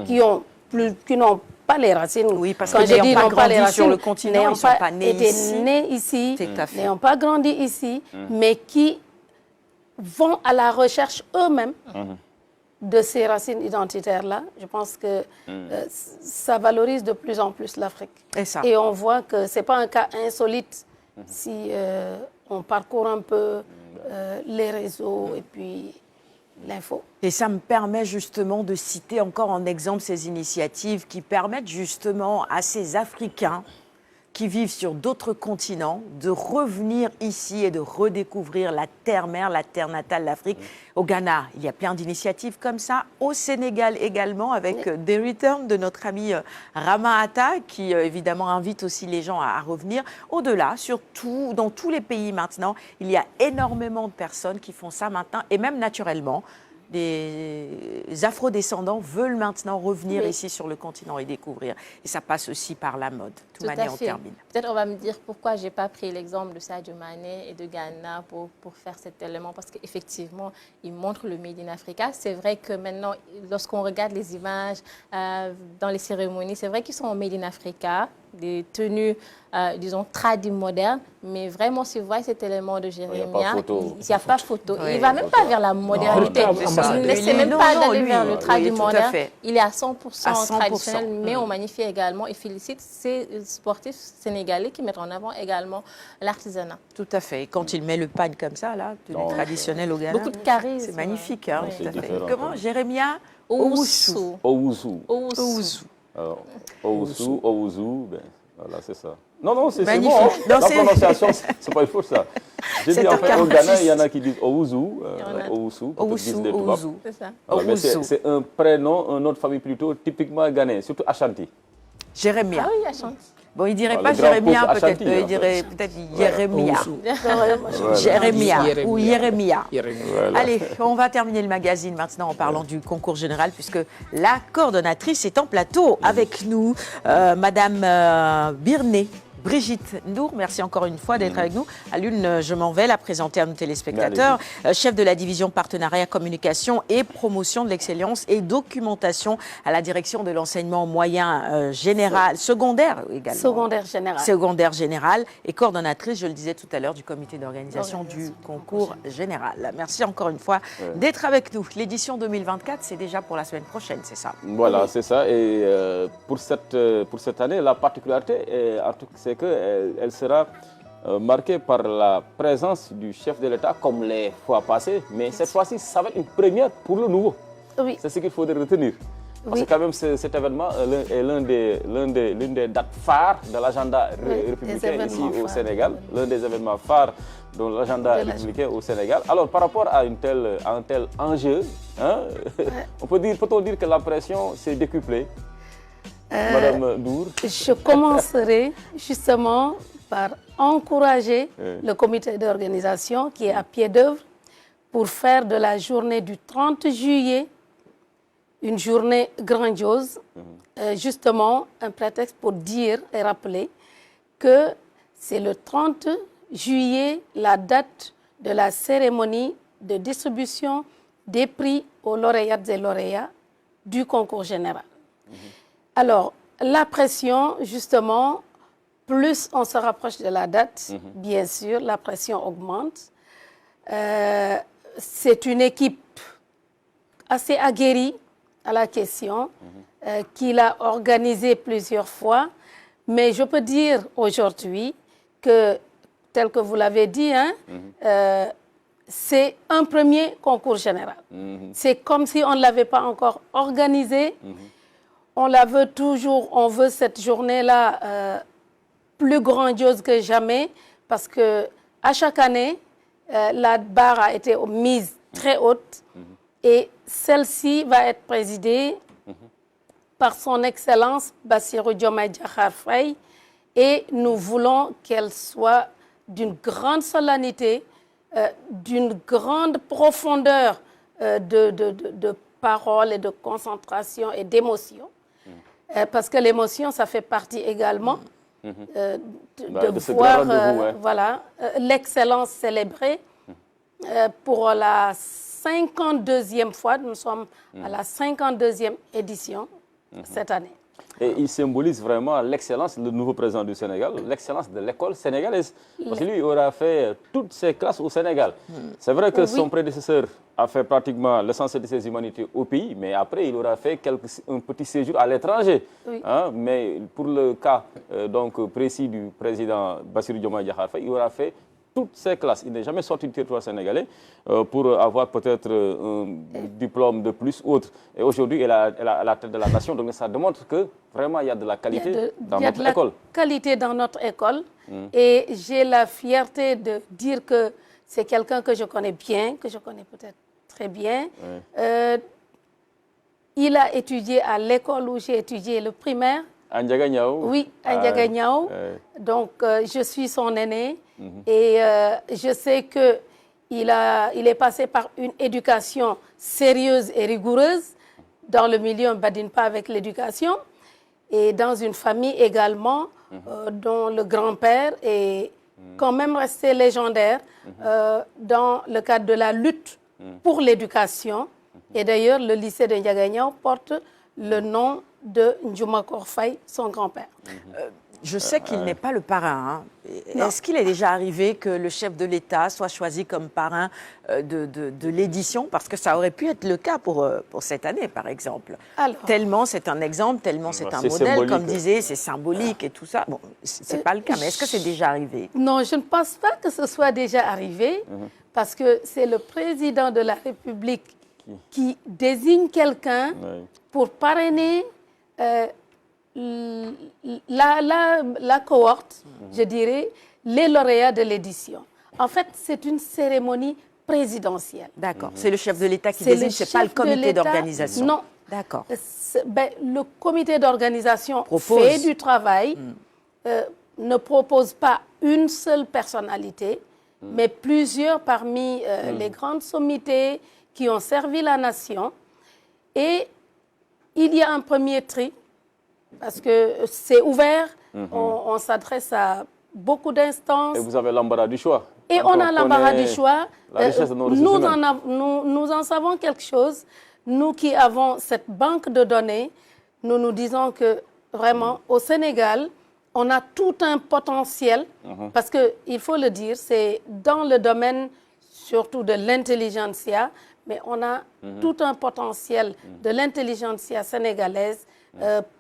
qui n'ont pas les racines. Oui, parce que n'ayant pas grandi sur le continent, ils ne sont pas nés ici. N'ayant pas grandi ici, mais qui vont à la recherche eux-mêmes de ces racines identitaires-là. Je pense que ça valorise de plus en plus l'Afrique. Et on voit que ce n'est pas un cas insolite si on parcourt un peu les réseaux et puis l'info. Et ça me permet justement de citer encore en exemple ces initiatives qui permettent justement à ces Africains qui vivent sur d'autres continents de revenir ici et de redécouvrir la terre-mère, la terre natale, l'Afrique. Au Ghana, il y a plein d'initiatives comme ça. Au Sénégal également, avec The Return de notre ami Rama Atta, qui évidemment invite aussi les gens à revenir. Au-delà, surtout dans tous les pays maintenant, il y a énormément de personnes qui font ça maintenant, et même naturellement. Les afro-descendants veulent maintenant revenir ici sur le continent et découvrir. Et ça passe aussi par la mode. De toute manière, on termine. Peut-être on va me dire pourquoi je n'ai pas pris l'exemple de Sadio Mané et de Ghana pour faire cet élément. Parce qu'effectivement, ils montrent le Made in Africa. C'est vrai que maintenant, lorsqu'on regarde les images dans les cérémonies, c'est vrai qu'ils sont en Made in Africa, des tenues, disons, tradi modernes. Mais vraiment, si vous voyez cet élément de Jérémia, il n'y a pas photo. Il ne va même pas vers la modernité. Il ne laisse même pas d'aller vers le tradi moderne. Il est à 100% traditionnel, mais on magnifie également et félicite ces sportifs sénégalais qui mettent en avant également l'artisanat. Tout à fait. Et quand il met le pagne comme ça, là, traditionnel au Ghana, beaucoup de charisme. C'est magnifique. Hein, tout à fait. Différent. Comment Jérémia Owusu. Owusu. Owusu, ben, voilà, c'est ça. Non, c'est bon. Hein. La prononciation, c'est pas il faut ça. J'ai dit en fait au Ghana, il y en a qui disent Owusu, Owusu, c'est ça. Voilà, mais c'est un prénom, un nom de famille plutôt typiquement ghanéen, surtout Ashanti. Jérémia. Ah oui, Ashanti. Bon, il ne dirait pas Jérémia, peut-être. Il dirait peut-être Jérémia. Jérémia ou Jérémia. Allez, on va terminer le magazine maintenant en parlant du concours général, puisque la coordonnatrice est en plateau avec nous, Madame Birné. Brigitte Ndour, merci encore une fois d'être avec nous. À l'une, je m'en vais la présenter à nos téléspectateurs. Chef de la division partenariat, communication et promotion de l'excellence et documentation à la direction de l'enseignement moyen général, secondaire également. Secondaire général et coordonnatrice, je le disais tout à l'heure, du comité d'organisation du concours général. Merci encore une fois d'être avec nous. L'édition 2024, c'est déjà pour la semaine prochaine, c'est ça? Voilà, c'est ça. Et pour cette année, la particularité, c'est qu'elle sera marquée par la présence du chef de l'État comme les fois passées, mais cette fois-ci, ça va être une première pour le nouveau. Oui. C'est ce qu'il faudrait retenir. Parce que quand même, cet événement est l'une des dates phares de l'agenda républicain ici au Sénégal, l'un des événements phares de l'agenda républicain au Sénégal. Alors, par rapport à un tel enjeu, hein, peut-on dire que la pression s'est décuplée? Madame Ndour. Je commencerai justement par encourager le comité d'organisation qui est à pied d'œuvre pour faire de la journée du 30 juillet une journée grandiose, justement un prétexte pour dire et rappeler que c'est le 30 juillet la date de la cérémonie de distribution des prix aux lauréates et lauréats du concours général. Alors, la pression, justement, plus on se rapproche de la date, bien sûr, la pression augmente. C'est une équipe assez aguerrie à la question, qui l'a organisée plusieurs fois. Mais je peux dire aujourd'hui que, tel que vous l'avez dit, hein, c'est un premier concours général. C'est comme si on ne l'avait pas encore organisé. On la veut toujours, on veut cette journée-là plus grandiose que jamais parce que à chaque année, la barre a été mise très haute et celle-ci va être présidée par son Excellence Bassirou Diomaye Diakhar Faye et nous voulons qu'elle soit d'une grande solennité, d'une grande profondeur de paroles et de concentration et d'émotion. Parce que l'émotion, ça fait partie également de voir voilà, l'excellence célébrée pour la 52e fois. Nous sommes à la 52e édition cette année. Et il symbolise vraiment l'excellence, le nouveau président du Sénégal, l'excellence de l'école sénégalaise. Parce que lui, il aura fait toutes ses classes au Sénégal. C'est vrai que son prédécesseur a fait pratiquement l'essentiel de ses humanités au pays, mais après, il aura fait un petit séjour à l'étranger. Oui. Hein? Mais pour le cas donc, précis du président Bassirou Diomaye Diakhar Faye, il aura fait toutes ses classes. Il n'est jamais sorti du territoire sénégalais pour avoir peut-être un diplôme de plus ou autre. Et aujourd'hui, il est à la tête de la nation. Donc ça démontre que vraiment, il y a de la qualité dans notre école. Il y a de la qualité dans notre école. Et j'ai la fierté de dire que c'est quelqu'un que je connais bien, que je connais peut-être très bien. Il a étudié à l'école où j'ai étudié le primaire. À Ndiaga Niao. Oui, à Ndiaga Niao. Donc, je suis son aîné. Et je sais qu'il est passé par une éducation sérieuse et rigoureuse. Dans le milieu, on ne badine pas avec l'éducation. Et dans une famille également, dont le grand-père est quand même resté légendaire dans le cadre de la lutte pour l'éducation. Et d'ailleurs, le lycée de Ndiaga Niao porte le nom de Ndjouma Korfaye, son grand-père. Je sais qu'il n'est pas le parrain. Est-ce qu'il est déjà arrivé que le chef de l'État soit choisi comme parrain de l'édition? Parce que ça aurait pu être le cas pour cette année, par exemple. Alors, tellement c'est un exemple, tellement c'est un modèle, comme disait, c'est symbolique et tout ça. Bon, c'est pas le cas, mais est-ce que c'est déjà arrivé? Non, je ne pense pas que ce soit déjà arrivé, parce que c'est le président de la République qui désigne quelqu'un pour parrainer la cohorte, je dirais, les lauréats de l'édition. En fait, c'est une cérémonie présidentielle. D'accord. C'est le chef de l'État qui désigne, ce n'est pas le comité d'organisation. Non. D'accord. Le comité d'organisation fait du travail, ne propose pas une seule personnalité, mais plusieurs parmi les grandes sommités qui ont servi la nation. Et il y a un premier tri, parce que c'est ouvert, on s'adresse à beaucoup d'instances. Et vous avez l'embarras du choix. Et on a l'embarras du choix. Nous en savons quelque chose. Nous qui avons cette banque de données, nous disons que vraiment, au Sénégal, on a tout un potentiel, parce qu'il faut le dire, c'est dans le domaine surtout de l'intelligentsia, mais on a tout un potentiel de l'intelligentsia sénégalaise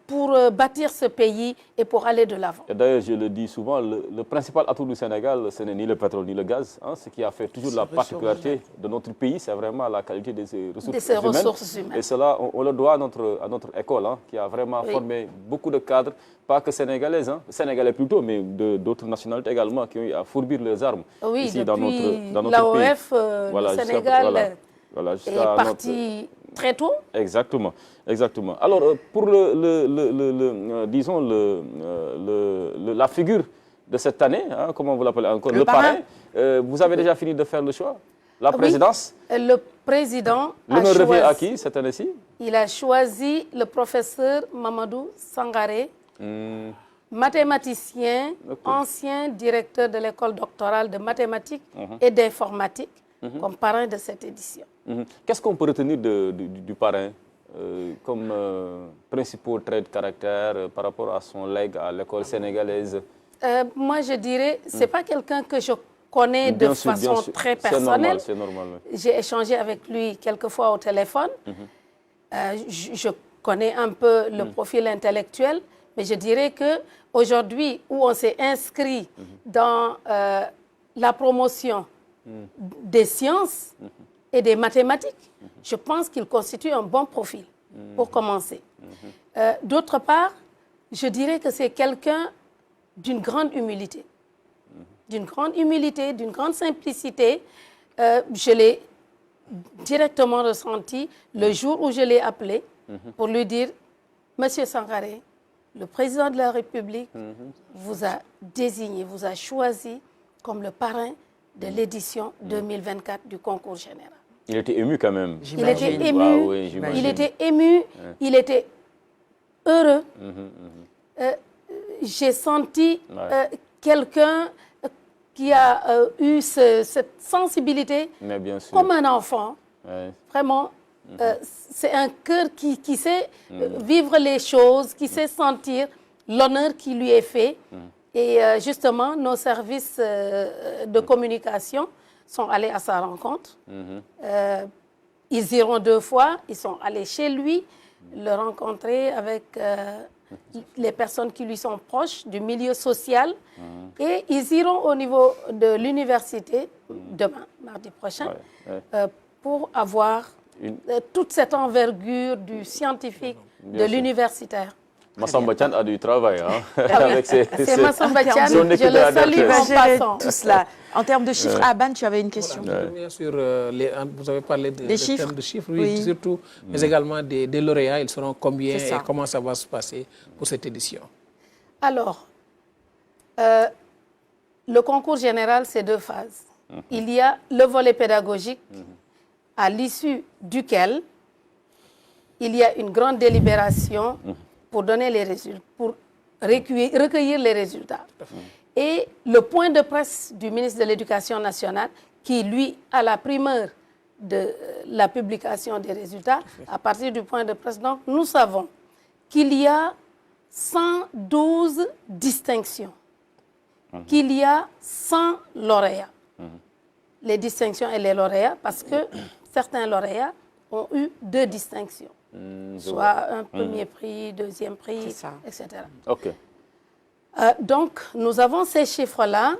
pour bâtir ce pays et pour aller de l'avant. Et d'ailleurs, je le dis souvent, le principal atout du Sénégal, ce n'est ni le pétrole ni le gaz. Hein, ce qui a fait toujours la particularité de notre pays, c'est vraiment la qualité de ses ressources humaines. Et cela, on le doit à notre école, hein, qui a vraiment formé beaucoup de cadres, pas que sénégalaises, sénégalais plutôt, mais d'autres nationalités également, qui ont à fourbir leurs armes ici dans notre l'AOF, pays. Le Sénégal est parti très tôt. Exactement, exactement. Alors, pour disons la figure de cette année, hein, comment vous l'appelez encore, le parrain, vous avez déjà fini de faire le choix? La présidence? Le président a choisi... revient à qui cette année-ci? Il a choisi le professeur Mamadou Sangaré, mathématicien, ancien directeur de l'école doctorale de mathématiques et d'informatique, comme parrain de cette édition. Qu'est-ce qu'on peut retenir du parrain comme principaux traits de caractère par rapport à son legs à l'école sénégalaise? Moi, je dirais, ce n'est pas quelqu'un que je connais de façon très personnelle. C'est normal. J'ai échangé avec lui quelques fois au téléphone. Je connais un peu le profil intellectuel, mais je dirais qu'aujourd'hui, où on s'est inscrit dans la promotion des sciences et des mathématiques, je pense qu'il constitue un bon profil, pour commencer. D'autre part, je dirais que c'est quelqu'un d'une grande humilité. D'une grande simplicité. Je l'ai directement ressenti le jour où je l'ai appelé pour lui dire « Monsieur Sangaré, le président de la République vous a désigné, vous a choisi comme le parrain de l'édition 2024 du concours général. » Il était ému quand même. Il était ému, il était heureux. J'ai senti quelqu'un qui a eu cette sensibilité comme un enfant. Vraiment, c'est un cœur qui sait vivre les choses, qui sait sentir l'honneur qui lui est fait. Et justement, nos services de communication sont allés à sa rencontre. Ils iront 2 fois, ils sont allés chez lui, le rencontrer avec les personnes qui lui sont proches du milieu social. Et ils iront au niveau de l'université, demain, mardi prochain, pour avoir toute cette envergure du scientifique, de l'universitaire. Massamba Thian a du travail, hein, avec c'est Massamba Thian, son équipe je le salue en passant. Tout cela. En termes de chiffres, Aban, tu avais une question. Bien sûr, vous avez parlé des chiffres. De chiffres, oui, surtout, mais également des lauréats. Ils seront combien et comment ça va se passer pour cette édition? Alors, le concours général, c'est 2 phases. Il y a le volet pédagogique, à l'issue duquel il y a une grande délibération pour donner les résultats, pour recueillir les résultats. Et le point de presse du ministre de l'Éducation nationale, qui lui a la primeur de la publication des résultats, à partir du point de presse, donc nous savons qu'il y a 112 distinctions, qu'il y a 100 lauréats. Les distinctions et les lauréats, parce que certains lauréats ont eu 2 distinctions. Soit un premier prix, deuxième prix, etc. OK. Donc, nous avons ces chiffres-là.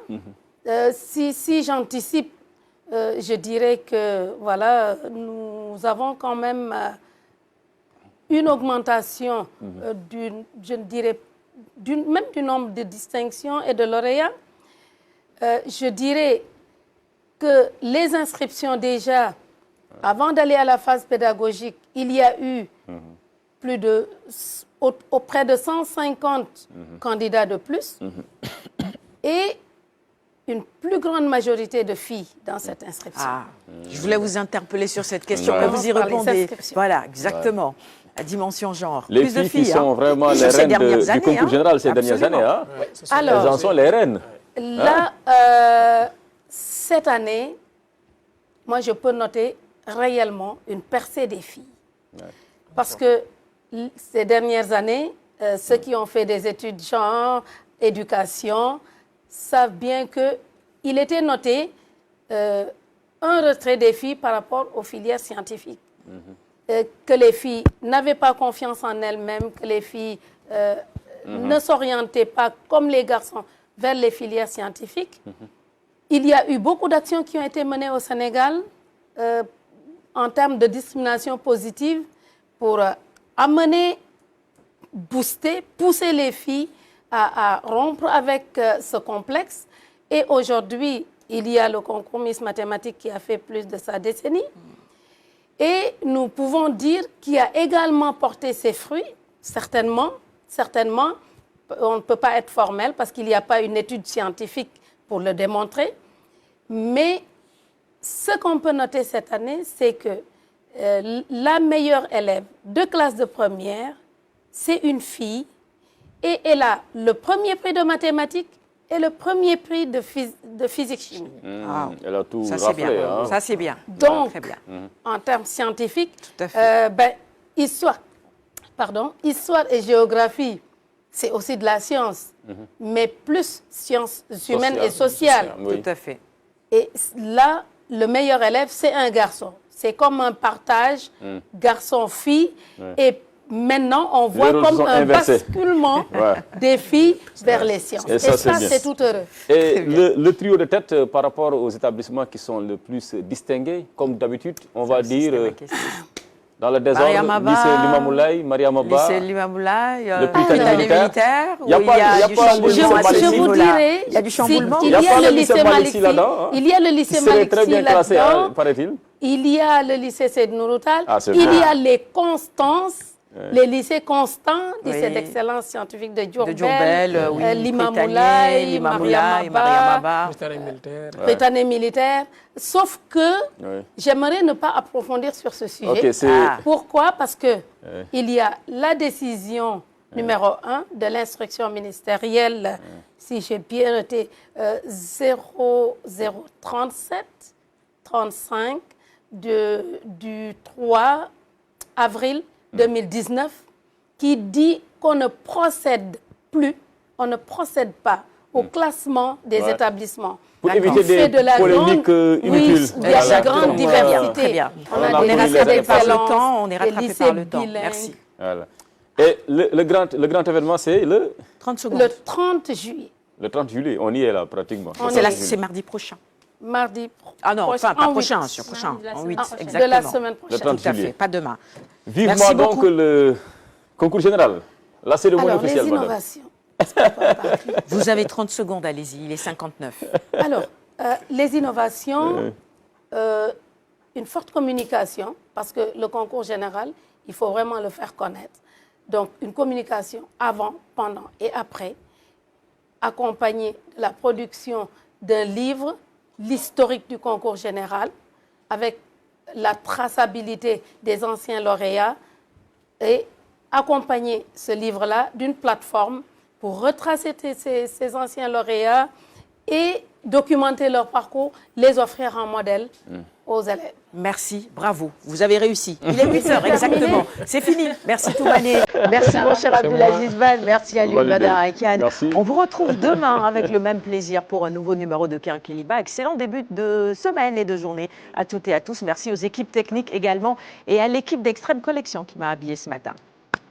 Si j'anticipe, je dirais que voilà, nous avons quand même une augmentation même du nombre de distinctions et de lauréats. Je dirais que les inscriptions déjà, avant d'aller à la phase pédagogique, il y a eu auprès de 150 candidats de plus et une plus grande majorité de filles dans cette inscription. Je voulais vous interpeller sur cette question, mais vous y répondez. Voilà, exactement. La dimension genre. Les plus filles de filles, qui sont vraiment les reines du concours général ces dernières années. Hein. Alors, elles en sont les reines. Là, cette année, moi, je peux noter réellement une percée des filles. Parce que ces dernières années, ceux qui ont fait des études genre, éducation, savent bien qu'il était noté un retrait des filles par rapport aux filières scientifiques. Que les filles n'avaient pas confiance en elles-mêmes, que les filles ne s'orientaient pas comme les garçons vers les filières scientifiques. Il y a eu beaucoup d'actions qui ont été menées au Sénégal en termes de discrimination positive pour amener, booster, pousser les filles à rompre avec ce complexe. Et aujourd'hui, il y a le concours Miss Mathématiques qui a fait plus de sa décennie. Et nous pouvons dire qu'il a également porté ses fruits, certainement. On ne peut pas être formel parce qu'il n'y a pas une étude scientifique pour le démontrer. Mais ce qu'on peut noter cette année, c'est que la meilleure élève de classe de première, c'est une fille et elle a le premier prix de mathématiques et le premier prix de physique-chimie. Elle a tout ça, raflé. c'est bien. Hein. Ça, c'est bien. Donc, très bien. En termes scientifiques, tout à fait. Histoire et géographie, c'est aussi de la science, mais plus sciences humaines et sociales. Oui. Tout à fait. Et là, le meilleur élève, c'est un garçon. C'est comme un partage garçon-fille. Et maintenant, on voit comme un basculement des filles vers les sciences. Et ça c'est tout heureux. Et le trio de tête par rapport aux établissements qui sont le plus distingués, comme d'habitude, on va dire... Dans le désordre, lycée Limamoulaye, Mariama Ba, lycée Limamoulaye, le Prytanée militaire. Il y a du chamboulement. Il y a le lycée Malick là-dedans. Il y a le lycée Malick très bien classé, paraît-il. Il y a le lycée Seyd Nouroutal. Il y a les Constances, les lycées Constants, lycée d'excellence scientifique de Diourbel, Limamoulaye, Mariama Ba, Prytanée militaire. Sauf que j'aimerais ne pas approfondir sur ce sujet. Pourquoi? Parce que il y a la décision numéro 1 de l'instruction ministérielle, si j'ai bien noté, 0037-35 du 3 avril 2019 qui dit qu'on ne procède pas au classement des établissements. Pour éviter des polémiques inutiles. Oui, il y a une grande diversité. Très bien. On a des rattrapé par le excellence, temps. On est rattrapé par le temps. bilingues. Merci. Voilà. Et le grand événement, c'est le 30 secondes. Le 30 juillet. Le 30 juillet, on y est là pratiquement. C'est mardi prochain. Mardi Ah non, enfin pas prochain, huit. sur prochain. En 8, exactement. De la semaine prochaine. Le 30 Tout à juillet. fait, pas demain. Vivement Merci donc beaucoup. le concours général, la cérémonie Alors, officielle, les madame. innovations. Vous avez 30 secondes, allez-y, il est 59. Alors, les innovations, une forte communication, parce que le concours général, il faut vraiment le faire connaître. Donc, une communication avant, pendant et après, accompagnée de la production d'un livre, l'historique du concours général, avec la traçabilité des anciens lauréats, et accompagner ce livre-là d'une plateforme pour retracer ces anciens lauréats et documenter leur parcours, les offrir en modèle aux élèves. Merci, bravo, vous avez réussi. Il est 8h exactement, c'est fini. Merci Toumane, merci mon cher Abdelaziz Ban, merci à Lune Badarakian. On vous retrouve demain avec le même plaisir pour un nouveau numéro de Kinkeliba. Excellent début de semaine et de journée à toutes et à tous. Merci aux équipes techniques également et à l'équipe d'Extrême Collection qui m'a habillée ce matin.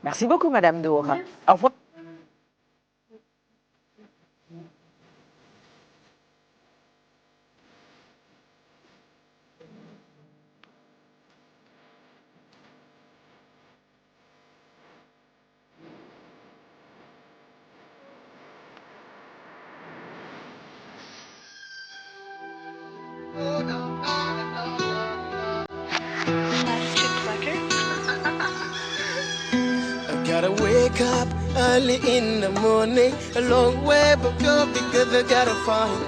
Merci beaucoup Madame Doha. Au revoir. Gotta wake up early in the morning, a long way, but go because I gotta find